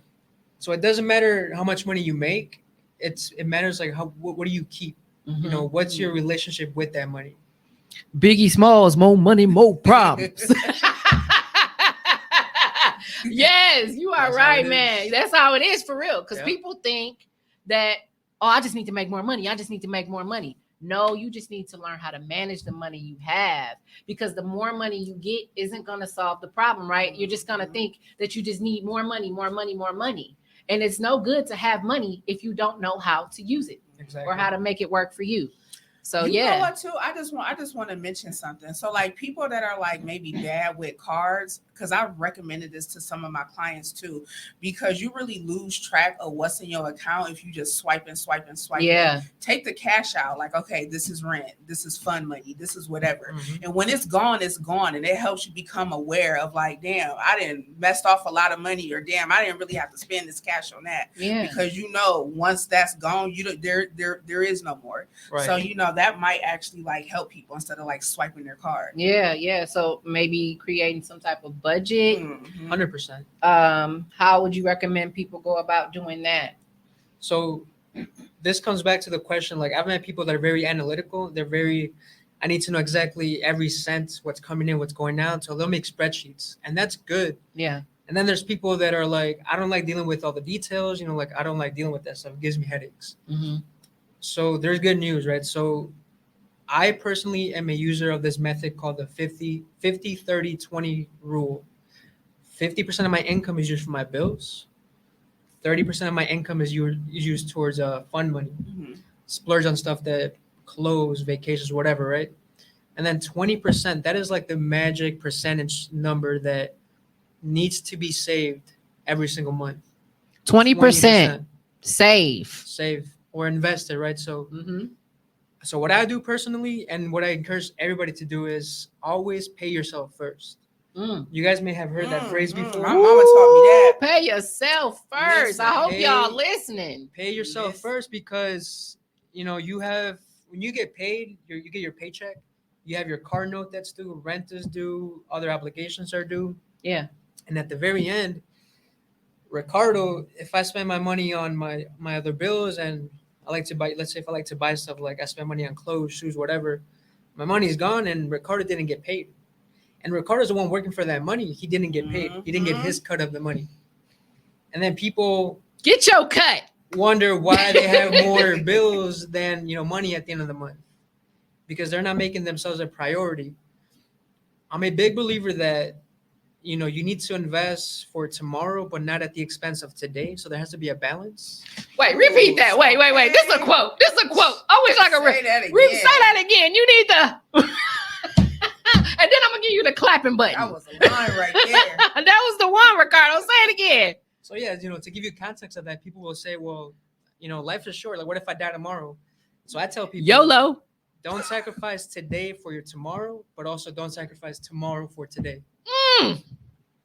So it doesn't matter how much money you make. It matters like what do you keep? What's your relationship with that money? Biggie Smalls, more money, more problems. Yes, you are That's right, how it man. is. That's how it is for real. Because Yeah. people think that, I just need to make more money. I just need to make more money. No, you just need to learn how to manage the money you have, because the more money you get isn't going to solve the problem, right? You're just going to think that you just need more money, more money, more money. And it's no good to have money if you don't know how to use it Exactly. or how to make it work for you. So You know yeah. what too? I just want to mention something. So like people that are like maybe bad with cards, because I've recommended this to some of my clients too, because you really lose track of what's in your account if you just swipe and swipe and swipe. Yeah. Take the cash out. Like, okay, this is rent, this is fund money, this is whatever. Mhm. And when it's gone, and it helps you become aware of like, damn, I didn't messed off a lot of money, or damn, I didn't really have to spend this cash on that. Yeah. Because once that's gone, there is no more. Right. So that might actually like help people instead of like swiping their card. Yeah. So maybe creating some type of budget. Mhm. 100%. How would you recommend people go about doing that? So this comes back to the question, like I've met people that are very analytical. I need to know exactly every cent, what's coming in, what's going out. So they'll make spreadsheets, and that's good. Yeah. And then there's people that are like, I don't like dealing with all the details, like I don't like dealing with that stuff. It gives me headaches. Mm-hmm. So there's good news, right? So I personally am a user of this method called the 50-30-20 rule. 50% of my income is used for my bills. 30% of my income is used towards fund money, Mhm. splurge on stuff that clothes, vacations, whatever, right? And then 20%, that is like the magic percentage number that needs to be saved every single month. 20% save or invested, right? So Mm-hmm. So what I do personally and what I encourage everybody to do is always pay yourself first. You guys may have heard that phrase before. My mama taught me that. Pay yourself first. Listen, I hope y'all listening. Pay yourself Yes. first, because when you get paid, you get your paycheck, you have your car note that's due, rent is due, other obligations are due. Yeah. And at the very end, Ricardo, if I spend my money on my other bills, and I like to buy, let's say if I like to buy stuff, like I spend money on clothes, shoes, whatever, my money's gone and Ricardo didn't get paid. And Ricardo's the one working for that money. He didn't get paid. He didn't get his cut of the money. And then people Get your cut. wonder why they have more bills than money at the end of the month, because they're not making themselves a priority. I'm a big believer that you need to invest for tomorrow, but not at the expense of today. So there has to be a balance. Wait, repeat that. Wait. This is a quote. I wish I could Say that again. say that again. You need the and then I'm gonna give you the clapping button. That was a line right there. That was the one, Ricardo. Say it again. So yeah, to give you context of that, people will say, well, life is short. Like, what if I die tomorrow? So I tell people, YOLO. don't sacrifice today for your tomorrow, but also don't sacrifice tomorrow for today.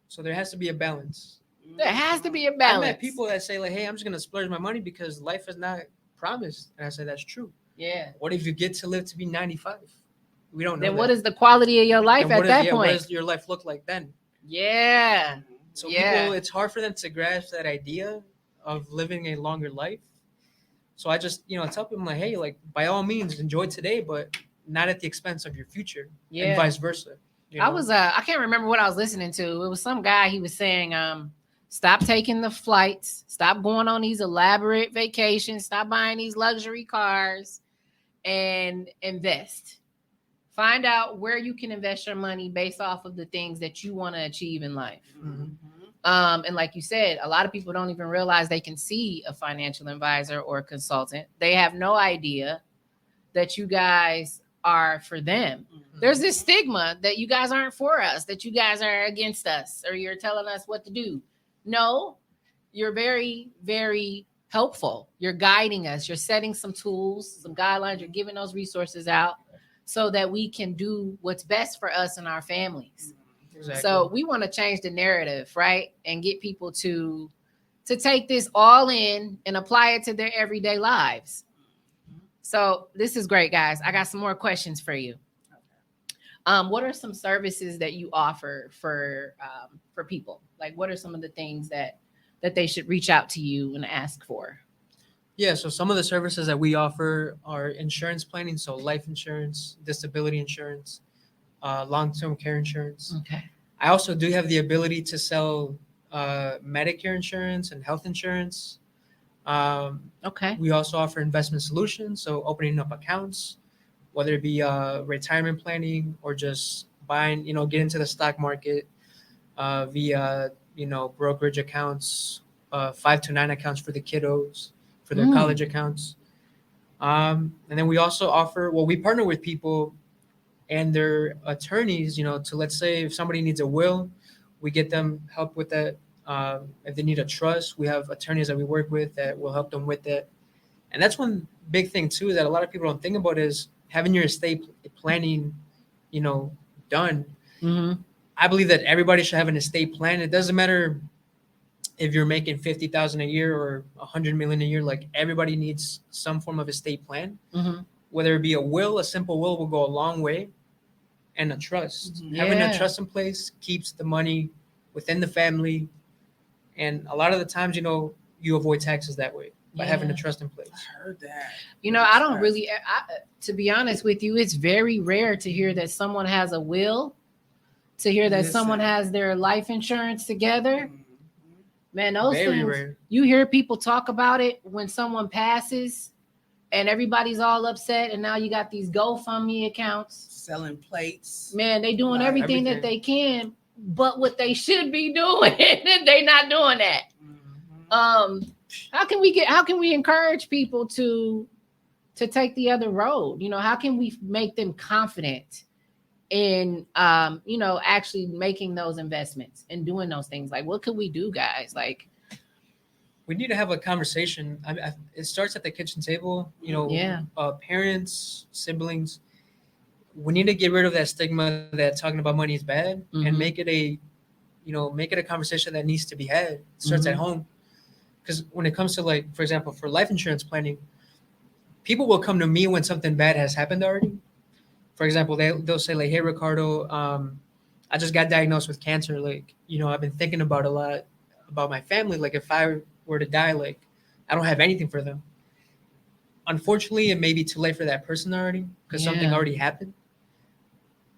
So there has to be a balance. There has to be a I balance. met people that say like, hey, I'm just gonna splurge my money because life is not promised. And I say that's true. Yeah. What if you get to live to be 95? We don't know. Then what is the quality of your life at that point? What does your life look like then? Yeah. So Yeah. people, it's hard for them to grasp that idea of living a longer life. So I just, tell people like, hey, like by all means, enjoy today, but not at the expense of your future, Yeah. and vice versa. I can't remember what I was listening to. It was some guy, he was saying, stop taking the flights, stop going on these elaborate vacations, stop buying these luxury cars, and invest. Find out where you can invest your money based off of the things that you want to achieve in life. And like you said, a lot of people don't even realize they can see a financial advisor or a consultant. They have no idea that you guys are for them. There's this stigma that you guys aren't for us, that you guys are against us, or you're telling us what to do. No, you're very, very helpful. You're guiding us. You're setting some tools, some guidelines. You're giving those resources out so that we can do what's best for us and our families. Exactly. So we want to change the narrative, right? And get people to to take this all in and apply it to their everyday lives. So this is great, guys. I got some more questions for you. What are some services that you offer for people? Like, what are some of the things that they should reach out to you and ask for? Yeah, so some of the services that we offer are insurance planning, so life insurance, disability insurance, long-term care insurance. Okay. I also do have the ability to sell Medicare insurance and health insurance. Okay. We also offer investment solutions, so opening up accounts, whether it be retirement planning or just buying, get into the stock market via, brokerage accounts, 5 to 9 accounts for the kiddos, for their college accounts. And then we also offer, we partner with people and their attorneys, to, let's say if somebody needs a will, we get them help with that. If they need a trust, we have attorneys that we work with that will help them with that. And that's one big thing too that a lot of people don't think about is having your estate planning, done. Mm-hmm. I believe that everybody should have an estate plan. It doesn't matter if you're making $50,000 a year or $100 million a year. Like, everybody needs some form of estate plan. Mm-hmm. Whether it be a will, a simple will go a long way, and a trust. Mm-hmm. Having Yeah. a trust in place keeps the money within the family, and a lot of the times, you avoid taxes that way by having a Yeah. trust in place. I heard that. I don't really, to be honest with you, it's very rare to hear that someone has a will, to hear that someone has their life insurance together. Mhm. Man, those Very things, rare. you hear people talk about it when someone passes and everybody's all upset. And now you got these GoFundMe accounts. Selling plates. Man, they doing Like everything that everything. they can, but what they should be doing, they not doing that. Mhm. How can we encourage people to take the other road? How can we make them confident in actually making those investments and doing those things? Like, what could we do, guys? Like, We need to have a conversation. It starts at the kitchen table. Yeah. Parents, siblings. We need to get rid of that stigma that talking about money is bad, Mhm. and make it a conversation that needs to be had. It starts at Mhm. home. Because when it comes to, like, for example, for life insurance planning, people will come to me when something bad has happened already. For example, they'll say, like, "Hey, Ricardo, I just got diagnosed with cancer. Like, I've been thinking about a lot about my family. Like, if I were to die, like, I don't have anything for them." Unfortunately, it may be too late for that person already because something Yeah. already happened.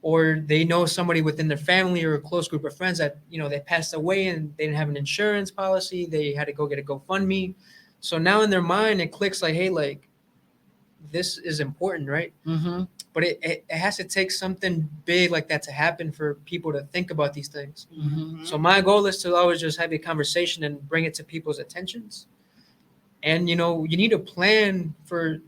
Or they know somebody within their family or a close group of friends that, they passed away and they didn't have an insurance policy. They had to go get a GoFundMe. So now in their mind, it clicks like, hey, like, this is important, right? Mm-hmm. But it has to take something big like that to happen for people to think about these things. Mm-hmm. So my goal is to always just have a conversation and bring it to people's attentions. And, you need to plan for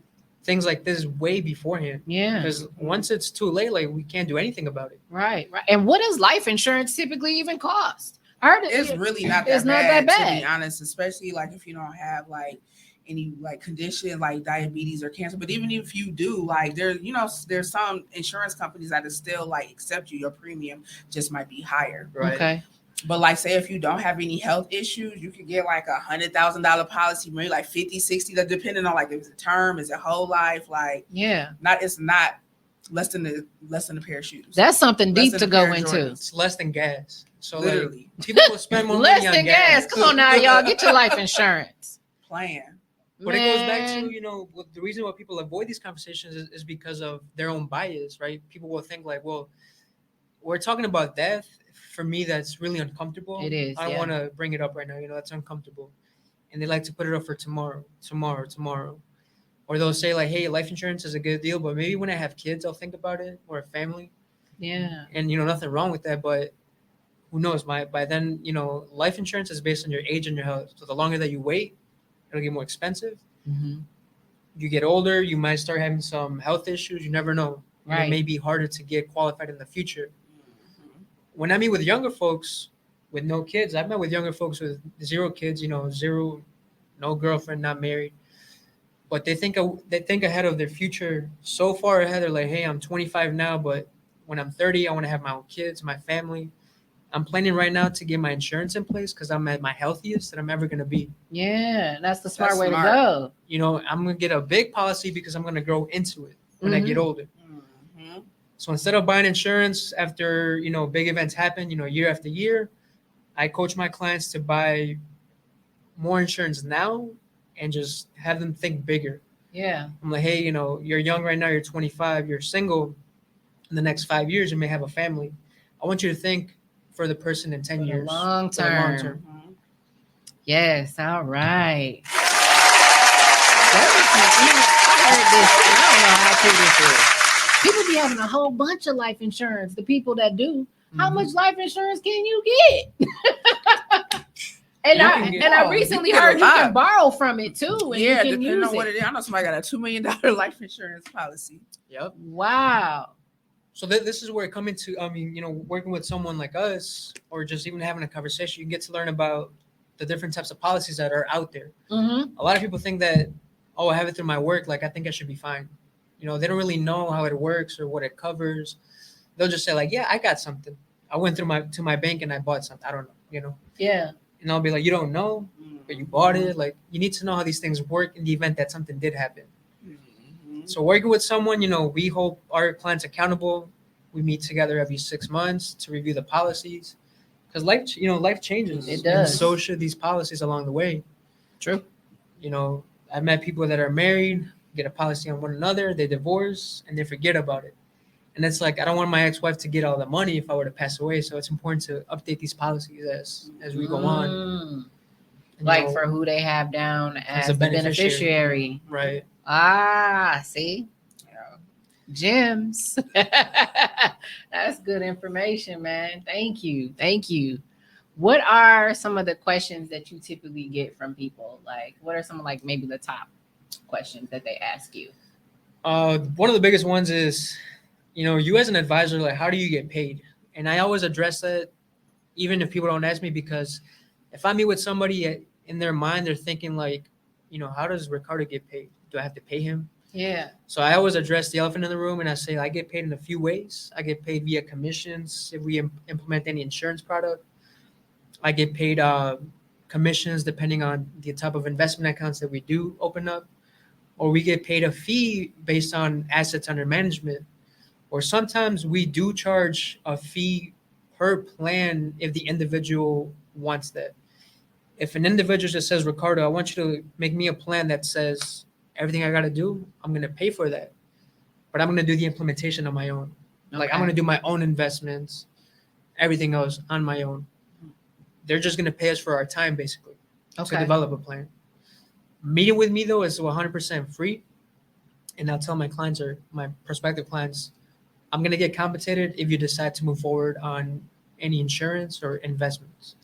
things like this way beforehand. Yeah. Because once it's too late, like, we can't do anything about it. Right. And what does life insurance typically even cost? I heard It's really not that it's not bad, that to bad. be honest, especially like if you don't have like any like condition like diabetes or cancer. But even if you do, like there's some insurance companies that is still like accept you. Your premium just might be higher. Right. Okay. But like say if you don't have any health issues, you could get like $100,000 policy, maybe like 50, 60, that depending on like if it's a term, is it whole life, like Yeah. it's not less than a pair of shoes. That's something Less deep than to a pair go of into. Jordans. It's less than gas. So Literally. like, people will spend more Less money on than gas. Come on now, y'all. Get your life insurance. Plan. But it goes back Man. to, the reason why people avoid these conversations is because of their own bias, right? People will think like, well, we're talking about death. For me, that's really uncomfortable. It is, I don't yeah. want to bring it up right now. That's uncomfortable. And they like to put it up for tomorrow. Or they'll say like, hey, life insurance is a good deal, but maybe when I have kids, I'll think about it, or a family. Yeah. And, nothing wrong with that, but who knows? By then, life insurance is based on your age and your health. So the longer that you wait, it'll get more expensive. Mm-hmm. You get older, you might start having some health issues. You never know. Right. It may be harder to get qualified in the future. When I meet with younger folks with no kids, I've met with younger folks with 0 kids, zero, no girlfriend, not married. But they think ahead of their future so far ahead. They're like, hey, I'm 25 now, but when I'm 30, I want to have my own kids, my family. I'm planning right now to get my insurance in place because I'm at my healthiest that I'm ever gonna be. Yeah, that's the smart That's way smart. to go. You know, I'm gonna get a big policy because I'm gonna grow into it when I get older. Mhm. So instead of buying insurance after, you know, big events happen, you know, year after year, I coach my clients to buy more insurance now and just have them think bigger. Yeah. I'm like, hey, you know, you're young right now, you're 25, you're single. In the next 5 years, you may have a family. I want you to think for the person in 10 For the years. long For the long term. term. Mhm. Yes. All right. I heard this, and I don't know how true this is. People be having a whole bunch of life insurance. The people that do, how Mhm. much life insurance can you get? And You I can get- and I Oh, you recently can get a heard you can lot. borrow from it too, and Yeah, you can depending use on what it. it is. I know somebody got a $2 million life insurance policy. Yep. Wow. So this is where it coming to. I mean, you know, working with someone like us, or just even having a conversation, you get to learn about the different types of policies that are out there. Mm-hmm. A lot of people think that, oh, I have it through my work, like I think I should be fine. You know, they don't really know how it works or what it covers. They'll just say like, yeah, I got something. I went through my bank and I bought something. I don't know, you know. Yeah. And I'll be like, you don't know, but you bought it. Like, you need to know how these things work in the event that something did happen. Mhm. So working with someone, you know, we hold our clients accountable. We meet together every 6 months to review the policies, because life, you know, life changes. It And does. so should these policies along the way. True. You know, I've met people that are married, get a policy on one another, they divorce, and they forget about it. And it's like, I don't want my ex-wife to get all the money if I were to pass away. So it's important to update these policies as we go on. Mm. And, you Like know, for who they have down as a the beneficiary. right? Ah, see? Yeah. Gems. That's good information, man. Thank you. Thank you. What are some of the questions that you typically get from people? Like, what are some of like maybe the top questions that they ask you? One of the biggest ones is, you know, you as an advisor, like, how do you get paid? And I always address that, even if people don't ask me, because if I meet with somebody in their mind, they're thinking like, you know, how does Ricardo get paid? Do I have to pay him? Yeah. So I always address the elephant in the room, and I say I get paid in a few ways. I get paid via commissions if we implement any insurance product. I get paid commissions depending on the type of investment accounts that we do open up, or we get paid a fee based on assets under management, or sometimes we do charge a fee per plan if the individual wants that. If an individual just says, Ricardo, I want you to make me a plan that says everything I got to do, I'm going to pay for that. But I'm going to do the implementation on my own. Like, I'm Okay. going to do my own investments, everything else on my own. They're just going to pay us for our time, basically, to Okay. develop a plan. Meeting with me, though, is 100% free. And I'll tell my clients or my prospective clients, I'm going to get compensated if you decide to move forward on any insurance or investments.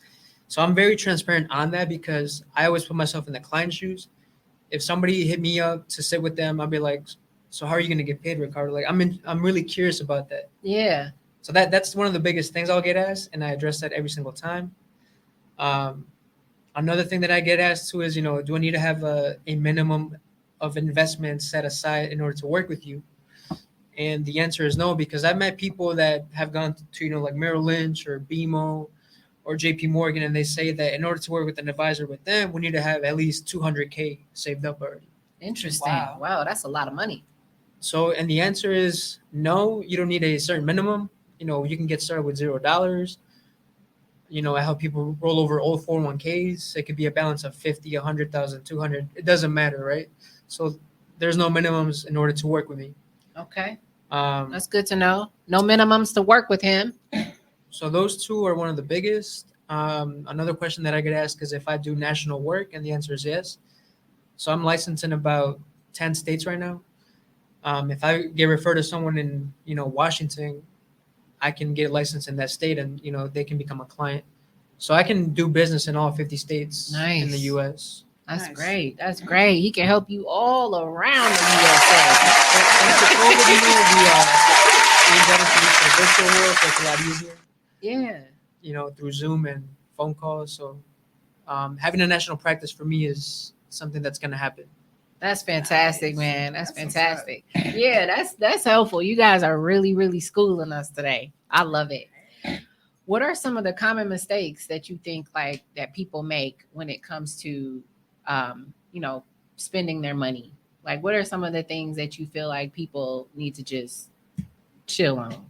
So I'm very transparent on that because I always put myself in the client's shoes. If somebody hit me up to sit with them, I'll be like, so how are you going to get paid, Ricardo? Like, I'm really curious about that. Yeah. So that's one of the biggest things I'll get asked, and I address that every single time. Another thing that I get asked to is, you know, do I need to have a minimum of investment set aside in order to work with you? And the answer is no, because I've met people that have gone to, you know, like Merrill Lynch or BMO or JP Morgan, and they say that in order to work with an advisor with them, we need to have at least 200K saved up already. Interesting. Wow. Wow, that's a lot of money. So, and the answer is no, you don't need a certain minimum. You know, you can get started with $0. You know, I help people roll over old 401ks. It could be a balance of 50, 100,000, 200. It doesn't matter, right? So there's no minimums in order to work with me. Okay. Um, That's good to know. No minimums to work with him. so those two are one of the biggest. Another question that I get asked is if I do national work, and the answer is yes. So I'm licensed in about 10 states right now. If I get referred to someone in, you know, Washington, I can get licensed in that state, and you know they can become a client. So I can do business in all 50 states in the Nice. U.S. That's Nice. great. That's great. He can help you all around the USA. Thanks to COVID, you know, we got introduced to the virtual world, so it's a lot easier. Yeah. You know, through Zoom and phone calls. So having a national practice for me is something that's going to happen. That's fantastic, Nice. man. That's That's what's up. fantastic. Yeah, that's helpful. You guys are really, really schooling us today. I love it. What are some of the common mistakes that you think like that people make when it comes to, spending their money? Like, what are some of the things that you feel like people need to just chill on?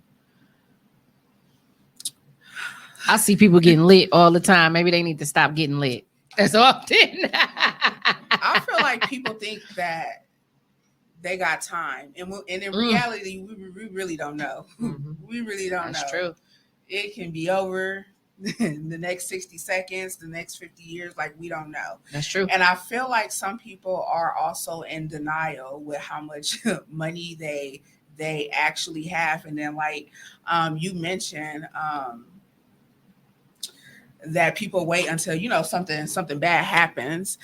I see people getting lit all the time. Maybe they need to stop getting lit as often. I feel like people think that they got time, and in reality, we really don't know. We really don't know. That's true. It can be over in the next 60 seconds, the next 50 years, like we don't know. That's true. And I feel like some people are also in denial with how much money they actually have. And then like you mentioned that people wait until something bad happens.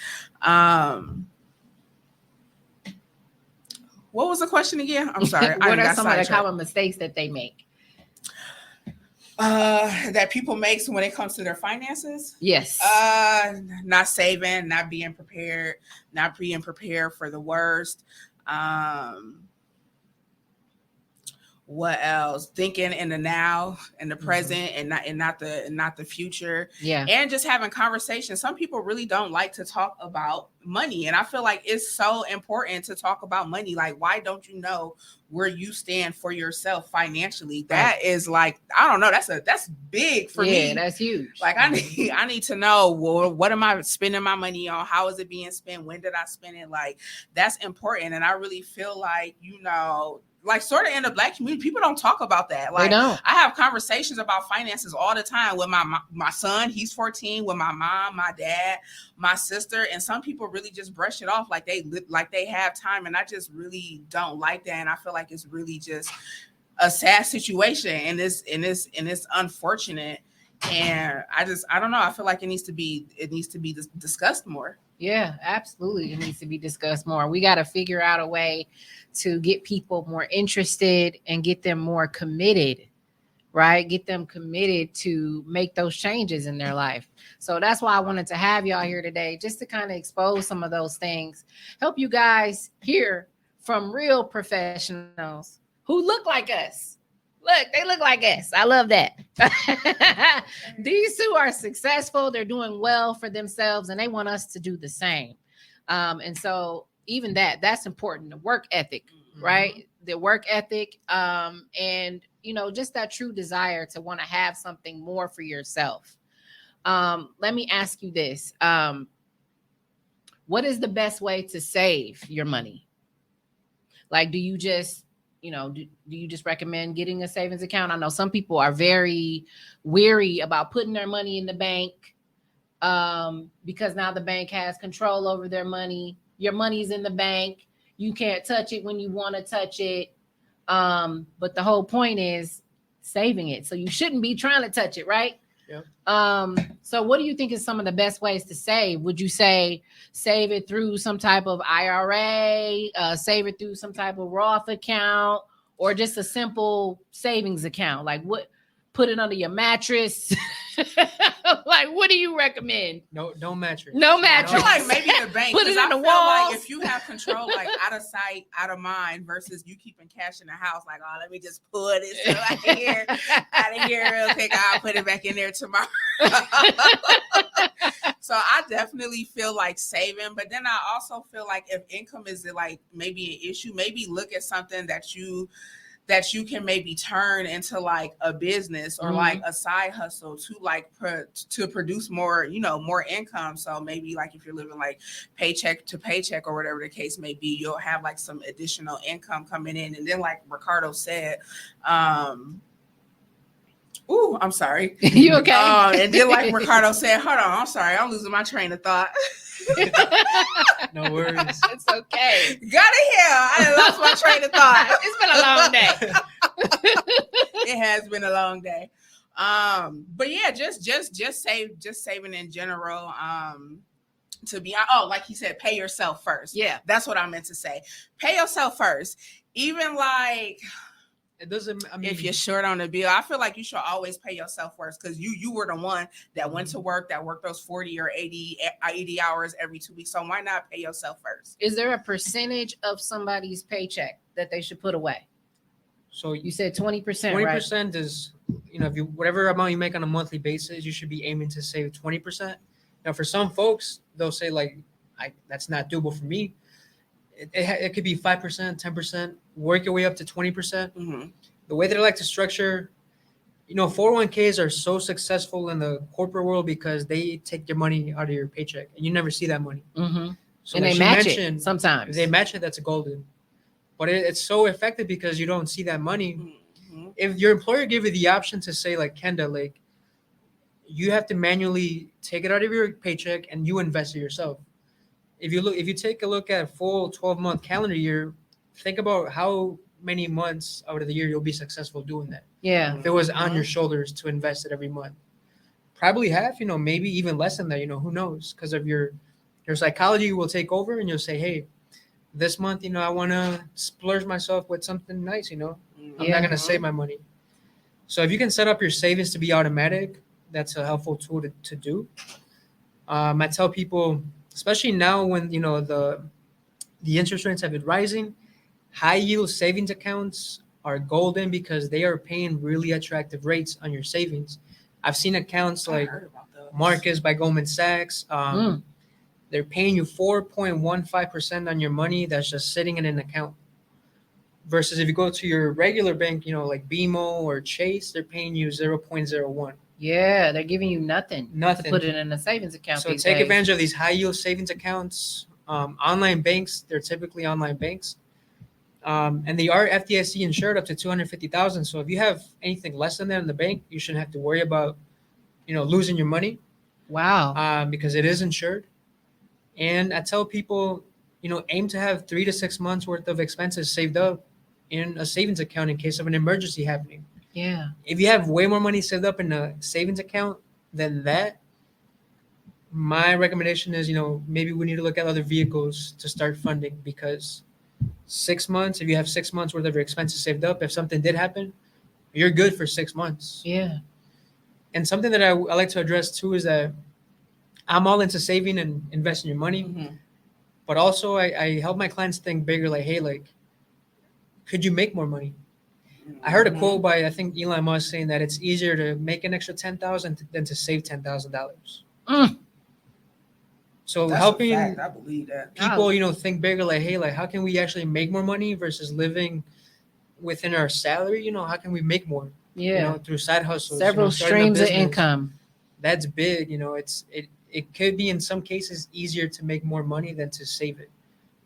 What was the question again? I'm sorry. What are some of the common mistakes that they make? That people make when it comes to their finances? Yes. Not saving, not being prepared for the worst. What else? Thinking in the now, in the present, and not the future. Yeah. And just having conversations. Some people really don't like to talk about money, and I feel like it's so important to talk about money. Like, why don't you know where you stand for yourself financially? That is like, I don't know. That's big for me. Yeah, that's huge. Like I need to know, well, what am I spending my money on? How is it being spent? When did I spend it? Like, that's important. And I really feel like, like sort of in the Black community, people don't talk about that. Like, they don't. I have conversations about finances all the time with my son. He's 14. With my mom, my dad, my sister, and some people really just brush it off like they have time. And I just really don't like that. And I feel like it's really just a sad situation, and it's unfortunate. And I don't know. I feel like it needs to be discussed more. Yeah, absolutely. It needs to be discussed more. We got to figure out a way to get people more interested and get them more committed, right? Get them committed to make those changes in their life. So that's why I wanted to have y'all here today, just to kind of expose some of those things, help you guys hear from real professionals who look like us. Look, they look like us. I love that. These two are successful. They're doing well for themselves, and they want us to do the same. And so even that's important. The work ethic, right? The work ethic, and just that true desire to want to have something more for yourself. Let me ask you this: what is the best way to save your money? Like, do you just do you just recommend getting a savings account? I know some people are very weary about putting their money in the bank because now the bank has control over their money. Your money's in the bank. You can't touch it when you want to touch it. But the whole point is saving it. So you shouldn't be trying to touch it, right? Yeah. So what do you think is some of the best ways to save? Would you say save it through some type of IRA, save it through some type of Roth account, or just a simple savings account? Like, what? Put it under your mattress. Like, what do you recommend? No mattress. No mattress. I feel like maybe the bank. Put it in the walls. Like if you have control, like out of sight, out of mind, versus you keeping cash in the house. Like, oh, let me just put it out of here real quick. I'll put it back in there tomorrow. So I definitely feel like saving, but then I also feel like if income is like maybe an issue, maybe look at something that you can maybe turn into like a business or like a side hustle to like to produce more, more income. So maybe like if you're living like paycheck to paycheck or whatever the case may be, you'll have like some additional income coming in. And then like Ricardo said, I'm sorry. You okay? And then like Ricardo said, hold on, I'm sorry, I'm losing my train of thought. No worries. It's okay. Got it here. I lost my train of thought. It's been a long day. It has been a long day. But yeah, just saving in general. To be like he said, pay yourself first. Yeah, that's what I meant to say. Pay yourself first. Even like, it doesn't. I mean, if you're short on a bill, I feel like you should always pay yourself first, because you were the one that went to work, that worked those 40 or 80 hours every 2 weeks. So why not pay yourself first? Is there a percentage of somebody's paycheck that they should put away? So you said 20%, 20% is if you whatever amount you make on a monthly basis, you should be aiming to save 20%. Now, for some folks, they'll say like, that's not doable for me. It could be 5%, 10%, work your way up to 20%. Mm-hmm. The way that I like to structure, 401ks are so successful in the corporate world because they take your money out of your paycheck and you never see that money. Mm-hmm. So And like they she match mentioned, it sometimes. if they match it, that's a golden. But it's so effective because you don't see that money. Mm-hmm. If your employer gave you the option to say like, Kenda, like you have to manually take it out of your paycheck and you invest it yourself. If you take a look at a full 12-month calendar year, think about how many months out of the year you'll be successful doing that. Yeah. If it was on your shoulders to invest it every month, probably half, maybe even less than that, who knows? Because of your psychology will take over and you'll say, hey, this month, I want to splurge myself with something nice, I'm not going to save my money. So if you can set up your savings to be automatic, that's a helpful tool to do. I tell people, especially now when, the interest rates have been rising, high yield savings accounts are golden because they are paying really attractive rates on your savings. I've seen accounts like Marcus by Goldman Sachs. They're paying you 4.15% on your money that's just sitting in an account. Versus if you go to your regular bank, like BMO or Chase, they're paying you 0.01. Yeah, they're giving you nothing. Nothing. To put it in a savings account. So take advantage of these high yield savings accounts. Online banks, they're typically online banks. And they are FDIC insured up to $250,000. So if you have anything less than that in the bank, you shouldn't have to worry about, losing your money. Wow. Because it is insured. And I tell people, aim to have 3 to 6 months worth of expenses saved up in a savings account in case of an emergency happening. Yeah. If you have way more money saved up in a savings account than that, my recommendation is, maybe we need to look at other vehicles to start funding, because 6 months, if you have 6 months worth of your expenses saved up, if something did happen, you're good for 6 months. Yeah. And something that I like to address too is that I'm all into saving and investing your money. Mm-hmm. But also I help my clients think bigger, like, hey, like, could you make more money? I heard a quote by, I think, Elon Musk saying that it's easier to make an extra $10,000 than to save $10,000. So That's helping a fact. I believe that. people, think bigger, like, hey, like, how can we actually make more money versus living within our salary? How can we make more? Yeah. Through side hustles. Several starting a streams of business. income. That's big. It could be in some cases easier to make more money than to save it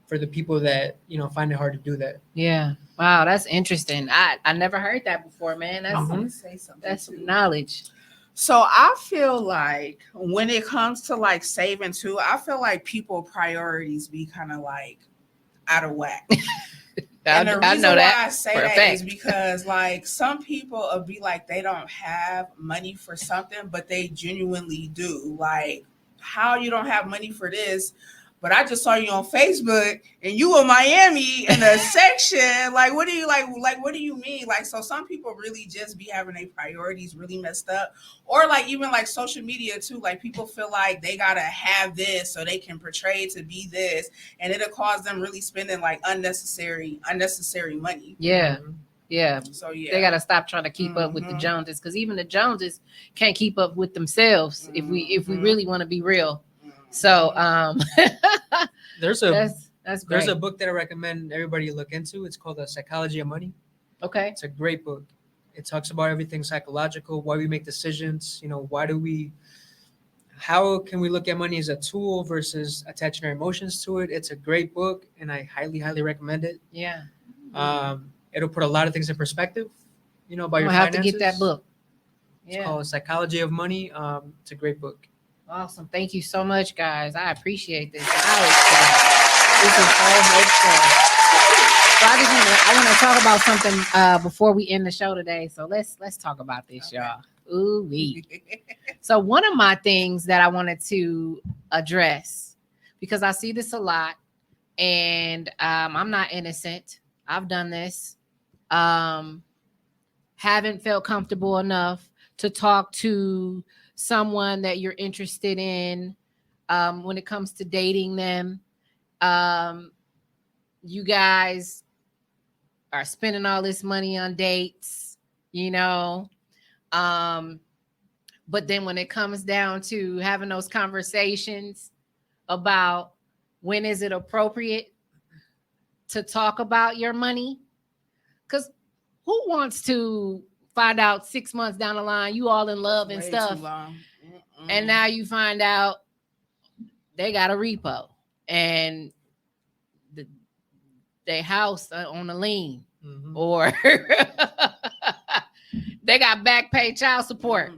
for the people that, find it hard to do that. Yeah. Wow, that's interesting. I never heard that before, man. I want to say something. That's too. knowledge. So I feel like when it comes to like saving too, I feel like people priorities be kind of like out of whack. And the reason why I say that is because like some people will be like they don't have money for something, but they genuinely do. Like, how you don't have money for this? But I just saw you on Facebook and you in Miami in a section. Like, what do you like? Like, what do you mean? Like, so some people really just be having their priorities really messed up, or like even like social media too. Like, people feel like they gotta have this so they can portray to be this, and it'll cause them really spending like unnecessary money. Yeah. Yeah. So yeah, they gotta stop trying to keep up with the Joneses, because even the Joneses can't keep up with themselves. If we really want to be real. So that's great. There's a book that I recommend everybody look into. It's called The Psychology of Money. Okay. It's a great book. It talks about everything psychological, why we make decisions, how can we look at money as a tool versus attaching our emotions to it. It's a great book and I highly, highly recommend it. Yeah. It'll put a lot of things in perspective, about your finances. I'll have to get that book. It's called Psychology of Money. It's a great book. Awesome. Thank you so much, guys. I appreciate this knowledge today. This is so helpful. So I want to talk about something before we end the show today. So let's talk about this, y'all. Ooh-wee. So one of my things that I wanted to address, because I see this a lot, and I'm not innocent. I've done this. Haven't felt comfortable enough to talk to someone that you're interested in when it comes to dating them. You guys are spending all this money on dates, But then when it comes down to having those conversations about when is it appropriate to talk about your money, because who wants to find out 6 months down the line you all in love and Way stuff, too long. and now you find out they got a repo and their house on a lien, or they got back pay child support.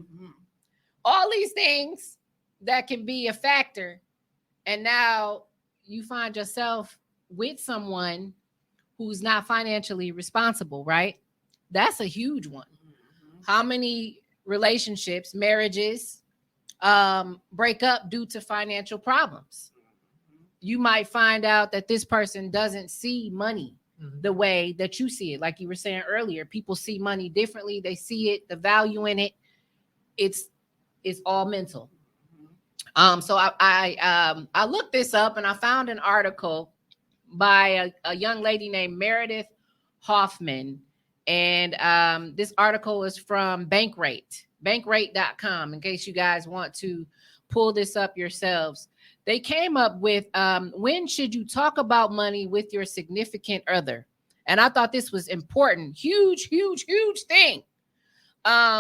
All these things that can be a factor, and now you find yourself with someone who's not financially responsible, right? That's a huge one. How many relationships, marriages, break up due to financial problems? You might find out that this person doesn't see money the way that you see it. Like you were saying earlier, people see money differently. They see it, the value in it. It's all mental. So I looked this up and I found an article by a young lady named Meredith Hoffman. And this article is from bankrate.com, in case you guys want to pull this up yourselves. They came up with when should you talk about money with your significant other? And I thought this was important. Huge thing.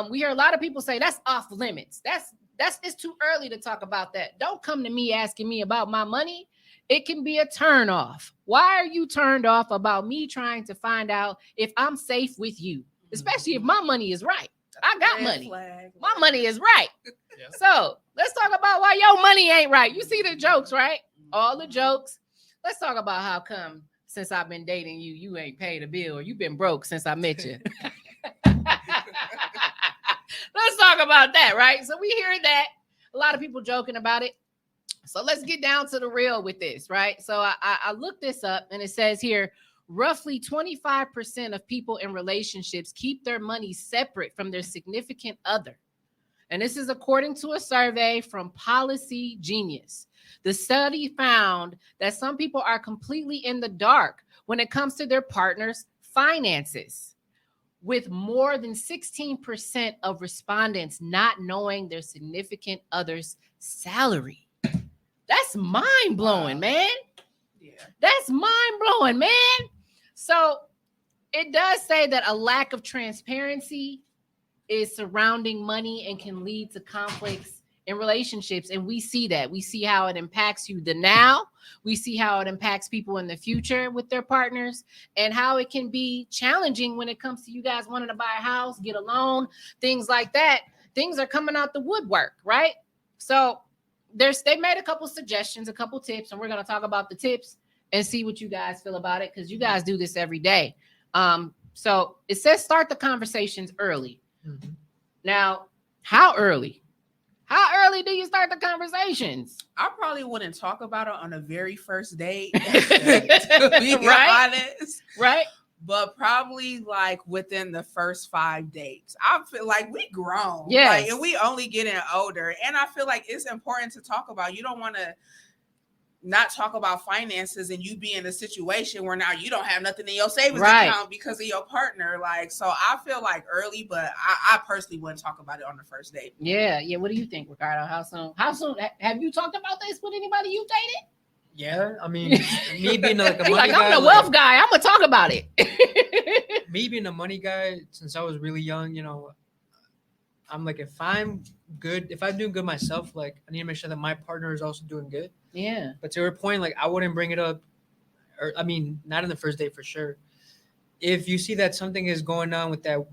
We hear a lot of people say that's off limits. It's too early to talk about that. Don't come to me asking me about my money. It can be a turn off. Why are you turned off about me trying to find out if I'm safe with you? Especially if my money is right. I got money. My money is right. Yeah. So let's talk about why your money ain't right. You see the jokes, right? All the jokes. Let's talk about how come since I've been dating you, you ain't paid a bill, or you've been broke since I met you. Let's talk about that, right? So we hear that. A lot of people joking about it. So let's get down to the real with this, right? So I looked this up, and it says here, roughly 25% of people in relationships keep their money separate from their significant other. And this is according to a survey from Policy Genius. The study found that some people are completely in the dark when it comes to their partner's finances, with more than 16% of respondents not knowing their significant other's salary. That's mind-blowing, man. Yeah. That's mind-blowing, man. So it does say that a lack of transparency is surrounding money and can lead to conflicts in relationships. And we see that. We see how it impacts you the now. We see how it impacts people in the future with their partners, and how it can be challenging when it comes to you guys wanting to buy a house, get a loan, things like that. Things are coming out the woodwork, right? So they made a couple suggestions, a couple tips, and we're going to talk about the tips and see what you guys feel about it, because you guys do this every day. So it says start the conversations early. Mm-hmm. Now, how early? How early do you start the conversations? I probably wouldn't talk about it on the very first date, to be honest. Right. But probably like within the first 5 dates. I feel like we grown. Yes. Like, and we only getting older. And I feel like it's important to talk about. You don't want to not talk about finances and you be in a situation where now you don't have nothing in your savings account because of your partner. Like, so I feel like early, but I personally wouldn't talk about it on the first date. Yeah. What do you think, Ricardo? How soon have you talked about this with anybody you dated? Yeah, I mean, me being like a money like, guy, I'm the wealth guy. I'm gonna talk about it. Me being a money guy since I was really young, I'm like, if I'm doing good myself, like I need to make sure that my partner is also doing good. Yeah. But to her point, like I wouldn't bring it up, or I mean, not in the first date for sure. If you see that something is going on with that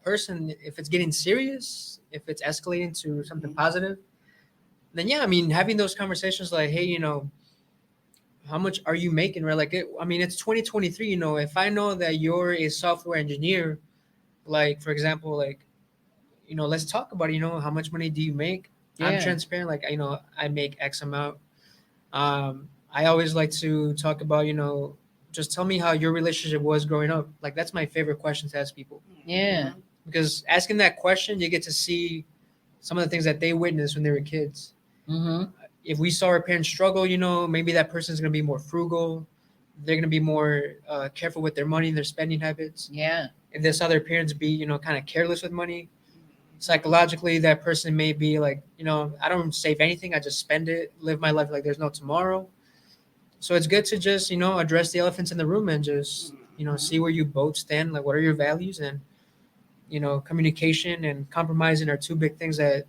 person, if it's getting serious, if it's escalating to something positive, then yeah, I mean, having those conversations like, hey, how much are you making? Right? Like, it's 2023. If I know that you're a software engineer, like for example, like, let's talk about it. How much money do you make? Yeah. I'm transparent. Like, I make X amount. I always like to talk about, just tell me how your relationship was growing up. Like, that's my favorite question to ask people. Yeah. Because asking that question, you get to see some of the things that they witnessed when they were kids. Mm-hmm. If we saw our parents struggle, maybe that person's going to be more frugal. They're going to be more careful with their money and their spending habits. Yeah. If they saw their parents be, kind of careless with money, psychologically that person may be like, I don't save anything. I just spend it, live my life like there's no tomorrow. So it's good to just, address the elephants in the room and just, see where you both stand. Like, what are your values? And, communication and compromising are two big things that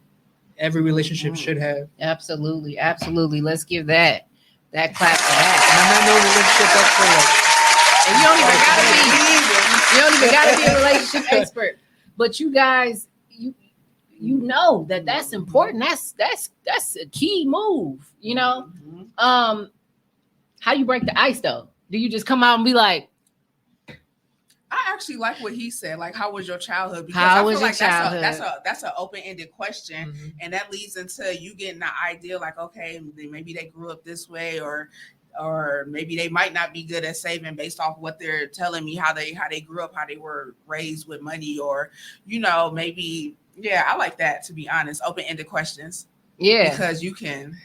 every relationship should have. Absolutely. Absolutely. Let's give that clap for that. And I'm not no relationship expert. And you don't even gotta be a relationship expert. But you guys, you know that's important. That's a key move. How you break the ice though? Do you just come out and be like, I actually like what he said. Like, how was your childhood? Because how I was feel your like childhood? That's an open-ended question, Mhm. and that leads into you getting the idea, like, okay, maybe they grew up this way, or maybe they might not be good at saving based off what they're telling me, how they grew up, how they were raised with money, or maybe. Yeah, I like that, to be honest. Open-ended questions. Yeah, because you can.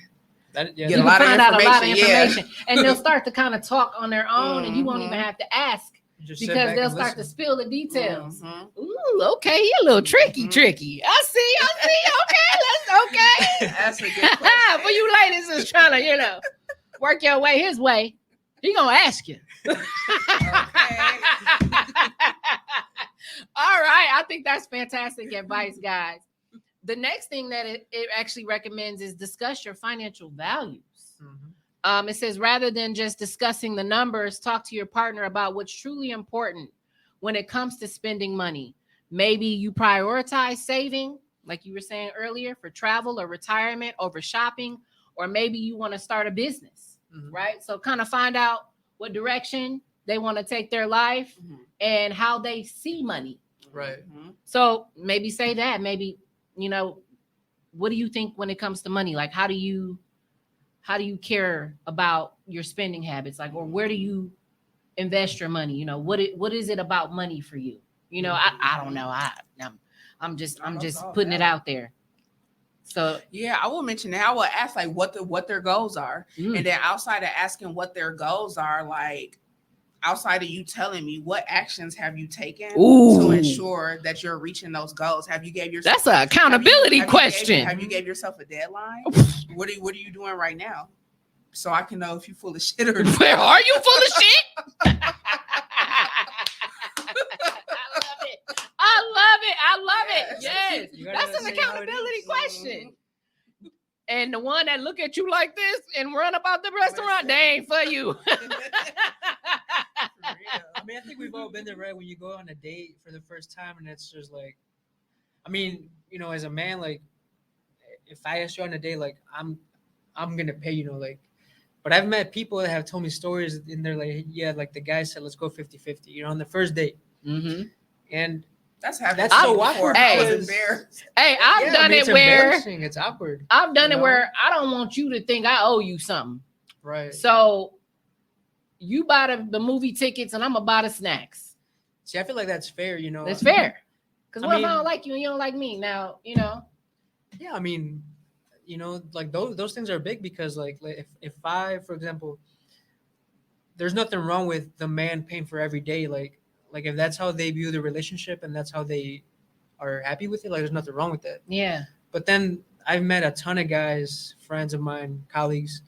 You get a lot of find out a lot of information, information, and they'll start to kind of talk on their own, and you won't even have to ask. Because they'll start to spill the details. Ooh, okay, he a little tricky. I see. Okay. That's a good question. For you ladies is trying to, work your way his way, he gonna ask you. Okay. All right, I think that's fantastic advice, guys. The next thing that it actually recommends is discuss your financial values. Mm-hmm. It says, rather than just discussing the numbers, talk to your partner about what's truly important when it comes to spending money. Maybe you prioritize saving, like you were saying earlier, for travel or retirement over shopping, or maybe you want to start a business, right? So kind of find out what direction they want to take their life and how they see money. Right. So maybe say that. Maybe, what do you think when it comes to money? Like, how do you care about your spending habits? Like, or where do you invest your money? What is it about money for you? I don't know. I'm just putting it out there. So yeah, I will mention that. I will ask like what their goals are. And then outside of asking what their goals are, like outside of you telling me, what actions have you taken to ensure that you're reaching those goals? Have you gave yourself? That's an accountability question. Have you gave yourself a deadline? What are you doing right now? So I can know if you're full of shit or where are you full of shit? I love it. Yes. That's an accountability question. And the one that look at you like this and run about the restaurant, they ain't for you. I mean, I think we've all been there, right? When you go on a date for the first time and it's just like, I mean, as a man, like if I ask you on a date, like I'm going to pay, like, but I've met people that have told me stories and they're like, yeah, like the guy said, let's go 50-50, on the first date. Mm-hmm. And that's so awkward. I was embarrassed. Hey, I've done it where it's awkward. I've done it where I don't want you to think I owe you something. Right. So you buy the movie tickets and I'm gonna buy the snacks. See, I feel like that's fair, That's fair. Because what if I don't like you and you don't like me? Now, Yeah, I mean, like those things are big because like if I, for example, there's nothing wrong with the man paying for every day, like if that's how they view the relationship and that's how they are happy with it, like there's nothing wrong with that. Yeah. But then I've met a ton of guys, friends of mine, colleagues.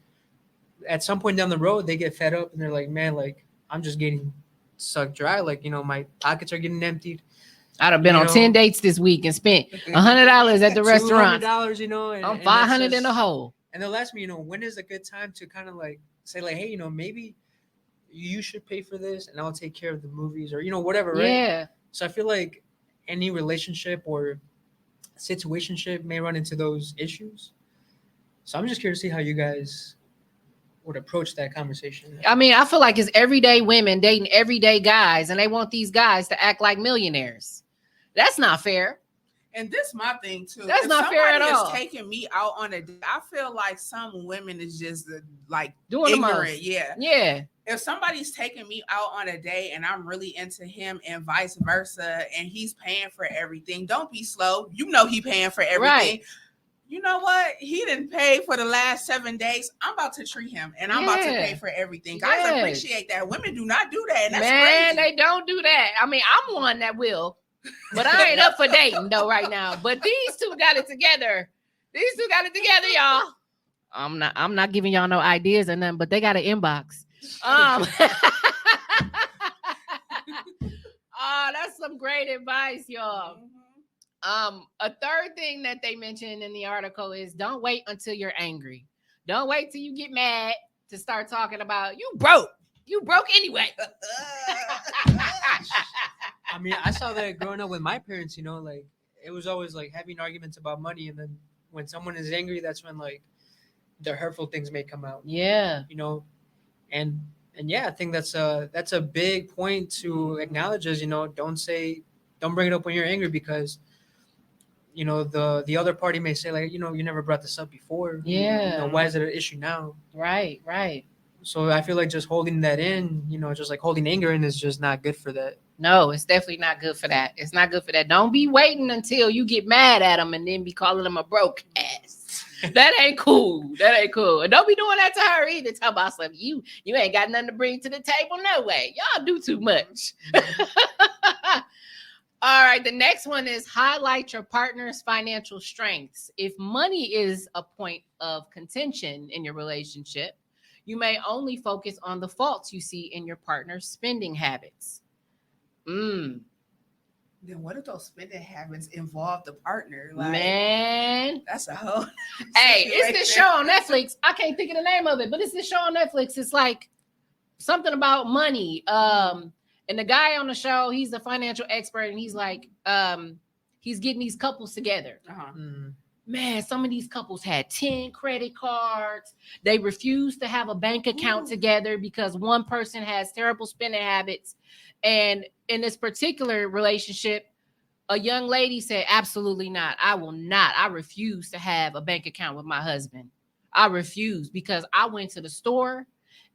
At some point down the road, they get fed up and they're like, man, like I'm just getting sucked dry. Like, my pockets are getting emptied. I'd have been on 10 dates this week and spent $100 at the restaurant. $200, and I'm 500 in the hole. And they'll ask me, when is a good time to kind of like say like, hey, maybe you should pay for this and I'll take care of the movies or, whatever, right? Yeah. So I feel like any relationship or situationship may run into those issues. So I'm just curious to see how you guys would approach that conversation. I mean, I feel like it's everyday women dating everyday guys and they want these guys to act like millionaires. That's not fair. And this my thing too. That's not fair at all. Taking me out on a date, I feel like some women is just like doing ignorant. The most. Yeah. If somebody's taking me out on a date and I'm really into him and vice versa, and he's paying for everything, don't be slow. He paying for everything. Right. You know what? He didn't pay for the last 7 days. I'm about to treat him and I'm about to pay for everything. Guys appreciate that. Women do not do that. And that's crazy. They don't do that. I mean, I'm one that will. But I ain't up for dating though right now. But these two got it together. Y'all. I'm not giving y'all no ideas or nothing, but they got an inbox. Oh, that's some great advice, y'all. A third thing that they mentioned in the article is don't wait until you're angry. Don't wait till you get mad to start talking about you broke. You broke anyway. I mean, I saw that growing up with my parents, like it was always like having arguments about money. And then when someone is angry, that's when like the hurtful things may come out. Yeah. And yeah, I think that's a big point to acknowledge is, don't bring it up when you're angry because, the other party may say like, you never brought this up before. Yeah. Why is it an issue now? Right. So I feel like just holding that in, just like holding anger in is just not good for that. No, it's definitely not good for that. It's not good for that. Don't be waiting until you get mad at them and then be calling them a broke ass. That ain't cool. And don't be doing that to her either. Tell about something. You ain't got nothing to bring to the table. No way. Y'all do too much. All right. The next one is highlight your partner's financial strengths. If money is a point of contention in your relationship, you may only focus on the faults you see in your partner's spending habits. Then what if those spending habits involve the partner? Like, man, that's a whole. Hey, it's this show on Netflix. I can't think of the name of it, but it's this show on Netflix. It's like something about money. And the guy on the show, he's a financial expert, and he's like, he's getting these couples together. Man, some of these couples had 10 credit cards. They refused to have a bank account together because one person has terrible spending habits. And in this particular relationship, a young lady said, absolutely not. I will not. I refuse to have a bank account with my husband. I refuse because I went to the store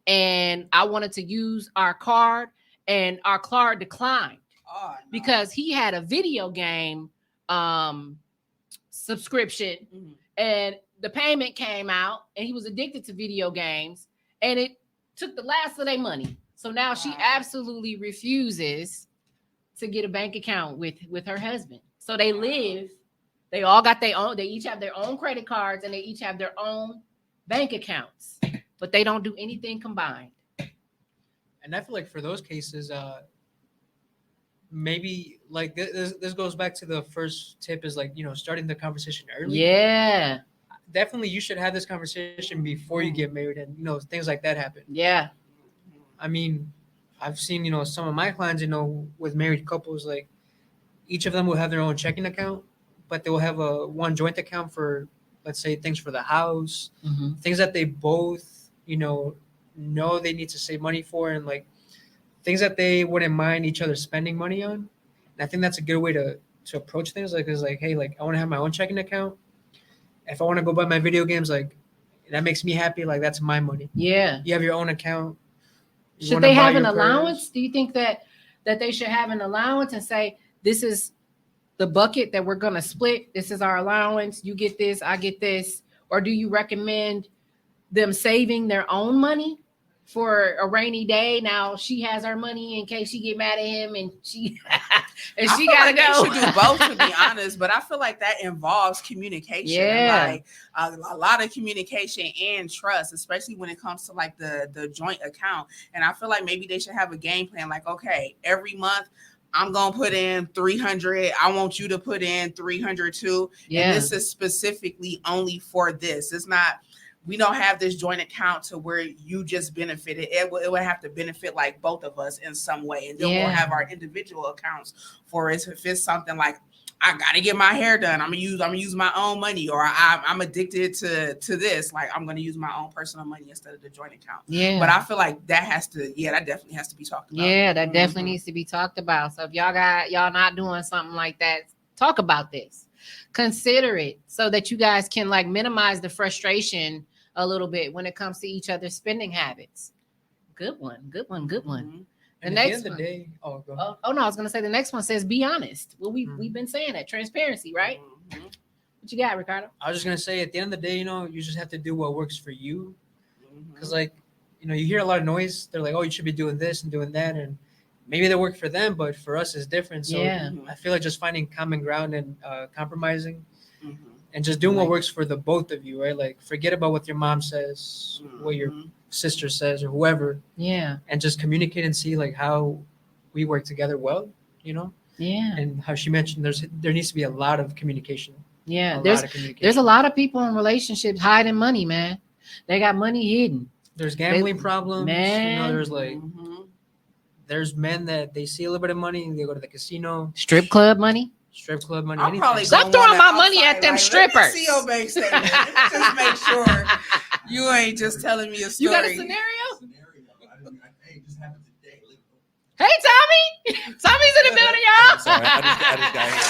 and I wanted to use our card and our card declined because he had a video game subscription and the payment came out and he was addicted to video games and it took the last of their money. So now she absolutely refuses to get a bank account with her husband. So they all got their own, they each have their own credit cards and they each have their own bank accounts, but they don't do anything combined. And I feel like for those cases, maybe like this goes back to the first tip is like, starting the conversation early. Yeah. Definitely you should have this conversation before you get married and, things like that happen. Yeah. I mean, I've seen, some of my clients, with married couples, like each of them will have their own checking account, but they will have one joint account for, let's say, things for the house, things that they both, know they need to save money for, and like things that they wouldn't mind each other spending money on. And I think that's a good way to approach things. Like, it's like, hey, like I want to have my own checking account. If I want to go buy my video games, like that makes me happy. Like that's my money. Yeah. You have your own account. Should they have an allowance? Do you think that they should have an allowance and say, this is the bucket that we're going to split? This is our allowance. You get this, I get this. Or do you recommend them saving their own money for a rainy day? Now she has her money in case she get mad at him and she gotta go. They should do both, to be honest, but I feel like that involves communication. Yeah. Like a lot of communication and trust, especially when it comes to like the joint account. And I feel like maybe they should have a game plan. Like, okay, every month I'm gonna put in 300. I want you to put in 300 too. Yeah. And this is specifically only for this. It's not. We don't have this joint account to where you just benefited. It would have to benefit like both of us in some way. And then we'll have our individual accounts for it. If it's something like, I got to get my hair done, I'm gonna use my own money, or I'm addicted to this. Like I'm going to use my own personal money instead of the joint account. Yeah. But I feel like that definitely has to be talked about. Yeah, that definitely needs to be talked about. So if y'all not doing something like that, talk about this. Consider it so that you guys can like minimize the frustration a little bit when it comes to each other's spending habits. Good one. The next one. Go ahead. Oh no, I was gonna say the next one says be honest. Well, we've been saying that transparency, right? What you got, Ricardo? I was just gonna say at the end of the day, you just have to do what works for you. Because like, you hear a lot of noise. They're like, oh, you should be doing this and doing that, and maybe they work for them, but for us it's different. So Yeah. I feel like just finding common ground and compromising Mhm. and just doing what Like- works for the both of you, right? Like forget about what your mom says, what your Mhm. sister says, or whoever, Yeah. and just communicate and see like how we work together well, you know. Yeah. And how she mentioned, there needs to be a lot of communication. Yeah. A There's lot of communication. there's a lot of people in relationships hiding money, man. They got money hidden. There's gambling problems. Man. There's like Mhm. there's men that they see a little bit of money and they go to the casino, Strip club money. strip club money. I'm anything. probably Stop gonna throwing wanna my money outside, at them like, strippers. Let me see your bank statement. Let me just make sure you ain't just telling me a story. You got a scenario? Hey, just happened today. Hey, Tommy. Tommy's in the building, y'all. I'm sorry, I just got here.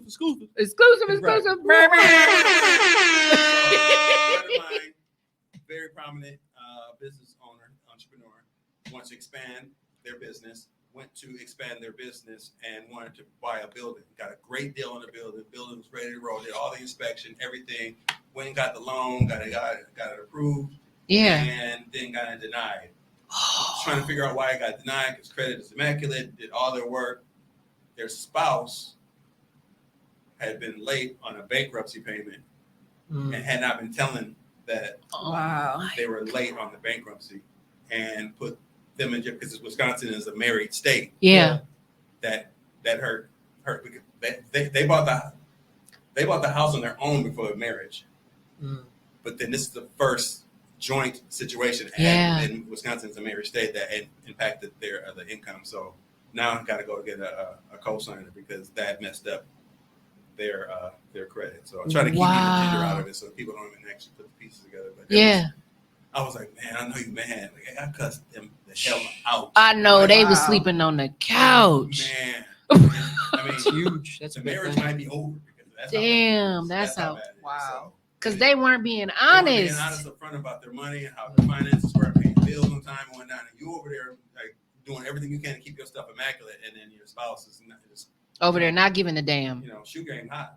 Exclusive. Exclusive. Right. So, a friend of mine, very prominent business owner, entrepreneur, wants to expand their business, went to expand their business and wanted to buy a building. Got a great deal on the building. Building was ready to roll. Did all the inspection, everything. Went and got the loan, got it approved. Yeah. And then got it denied. Trying to figure out why it got denied because credit is immaculate. Did all their work. Their spouse had been late on a bankruptcy payment and had not been telling that Wow. they were late on the bankruptcy and put them in jail because Wisconsin is a married state. Yeah. That hurt because they bought the house on their own before the marriage. But then this is the first joint situation and Wisconsin is a married state that impacted their income. So now I got to go get a co-signer because that messed up their credit. So I'm trying to keep the gender out of it so people don't even actually put the pieces together. But I was like, man, I know you mad. Like, I cussed them the hell out. I know Like, they was sleeping on the couch. Man, I mean, It's huge. That's a the big marriage thing. might be over because that's Damn, how that's how. bad it is. Wow. Because they weren't being They weren't being honest. honest up front about their money and how the finances were, paying bills on time and whatnot. And you over there like doing everything you can to keep your stuff immaculate, and then your spouse is not just Over there not giving a damn. shoe game hot.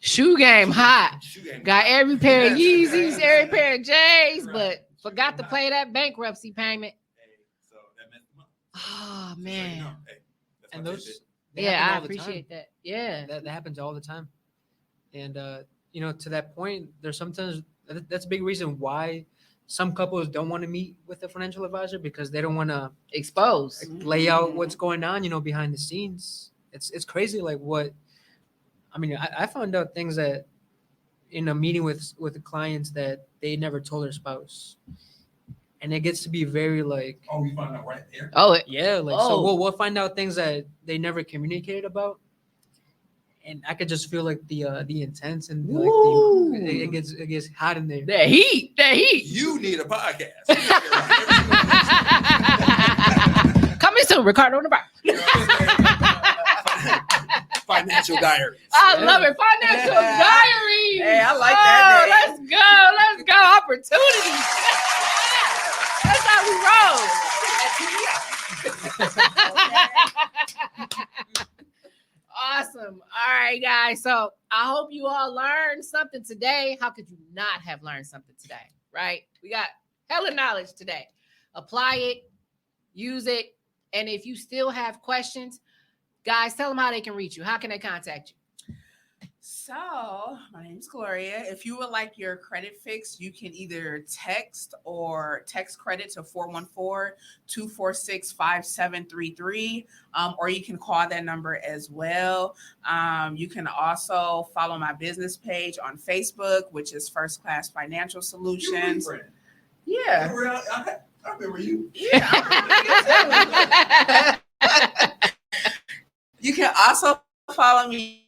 Shoe game hot. Shoe game Got hot. every pair of Yes. Yeezys, every pair of J's, Right. but forgot to pay that bankruptcy payment. Hey, so that messed them up. Oh, So, man. hey, that's And my those, tidbit. they Yeah, happen I all the time. appreciate that. Yeah. That happens all the time. And to that point, there's sometimes that's a big reason why some couples don't want to meet with a financial advisor because they don't want to Exposed. lay out what's going on, behind the scenes. It's crazy. Like I found out things that in a meeting with the clients that they never told their spouse, and it gets to be very like, Oh, we found out right there. Oh, yeah, like Oh. so we'll find out things that they never communicated about, and I could just feel like the intense and like Ooh. it gets hot in there. that heat. You need a podcast. Coming soon, Ricardo Navarro. Financial diary. I love it. Financial Yeah. diary. Hey, I like that Let's go. Opportunities. That's how we roll. Awesome. All right, guys. So I hope you all learned something today. How could you not have learned something today? Right? We got hella knowledge today. Apply it, use it. And if you still have questions, guys, tell them how they can reach you. How can they contact you? So, my name's Gloria. If you would like your credit fixed, you can either text credit to 414-246-5733, or you can call that number as well. You can also follow my business page on Facebook, which is First Class Financial Solutions. Yeah. I remember you. Yeah. I remember you too. You can also follow me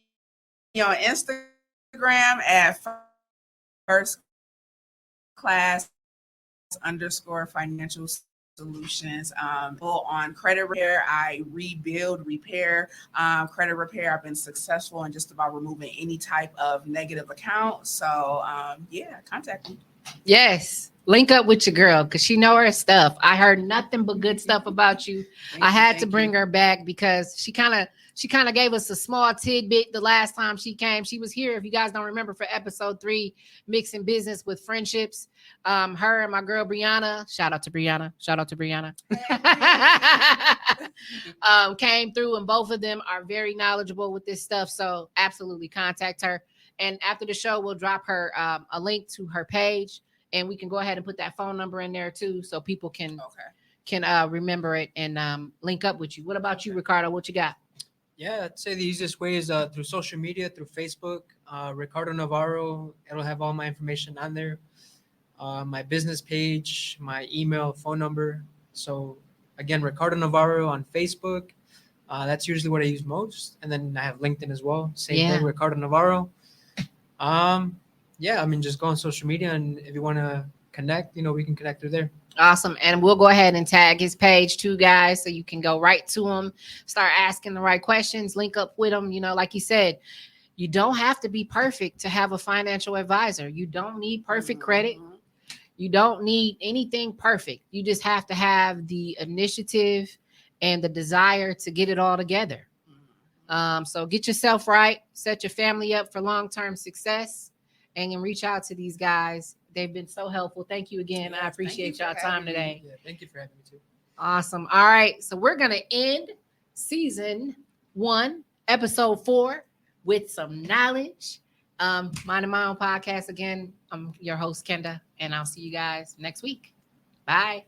on Instagram at First Class _Financial Solutions. On credit repair, I repair credit repair. I've been successful in just about removing any type of negative account. So contact me. Yes. Link up with your girl because she know her stuff. I heard nothing but good stuff about you. I had to bring her back because she She kind of gave us a small tidbit the last time she came. She was here, if you guys don't remember, for episode 3, Mixing Business with Friendships. Her and my girl Brianna, shout out to Brianna, came through, and both of them are very knowledgeable with this stuff. So absolutely contact her. And after the show, we'll drop her a link to her page, and we can go ahead and put that phone number in there too, so people can remember it and link up with you. What about you, Ricardo? What you got? Yeah, I'd say the easiest way is through social media, through Facebook, Ricardo Navarro. It'll have all my information on there. My business page, my email, phone number. So again, Ricardo Navarro on Facebook. That's usually what I use most. And then I have LinkedIn as well. Same thing, Ricardo Navarro. Just go on social media, and if you want to connect, we can connect through there. Awesome. And we'll go ahead and tag his page too, guys, so you can go right to him, start asking the right questions, link up with him. Like you said, you don't have to be perfect to have a financial advisor. You don't need perfect credit. You don't need anything perfect. You just have to have the initiative and the desire to get it all together. So get yourself right, set your family up for long-term success, and then reach out to these guys. They've been so helpful. Thank you again. I appreciate y'all time today. Yeah, thank you for having me too. Awesome. All right. So we're going to end season 1, episode 4 with some knowledge. Minding My Own Podcast. Again, I'm your host, Kenda, and I'll see you guys next week. Bye.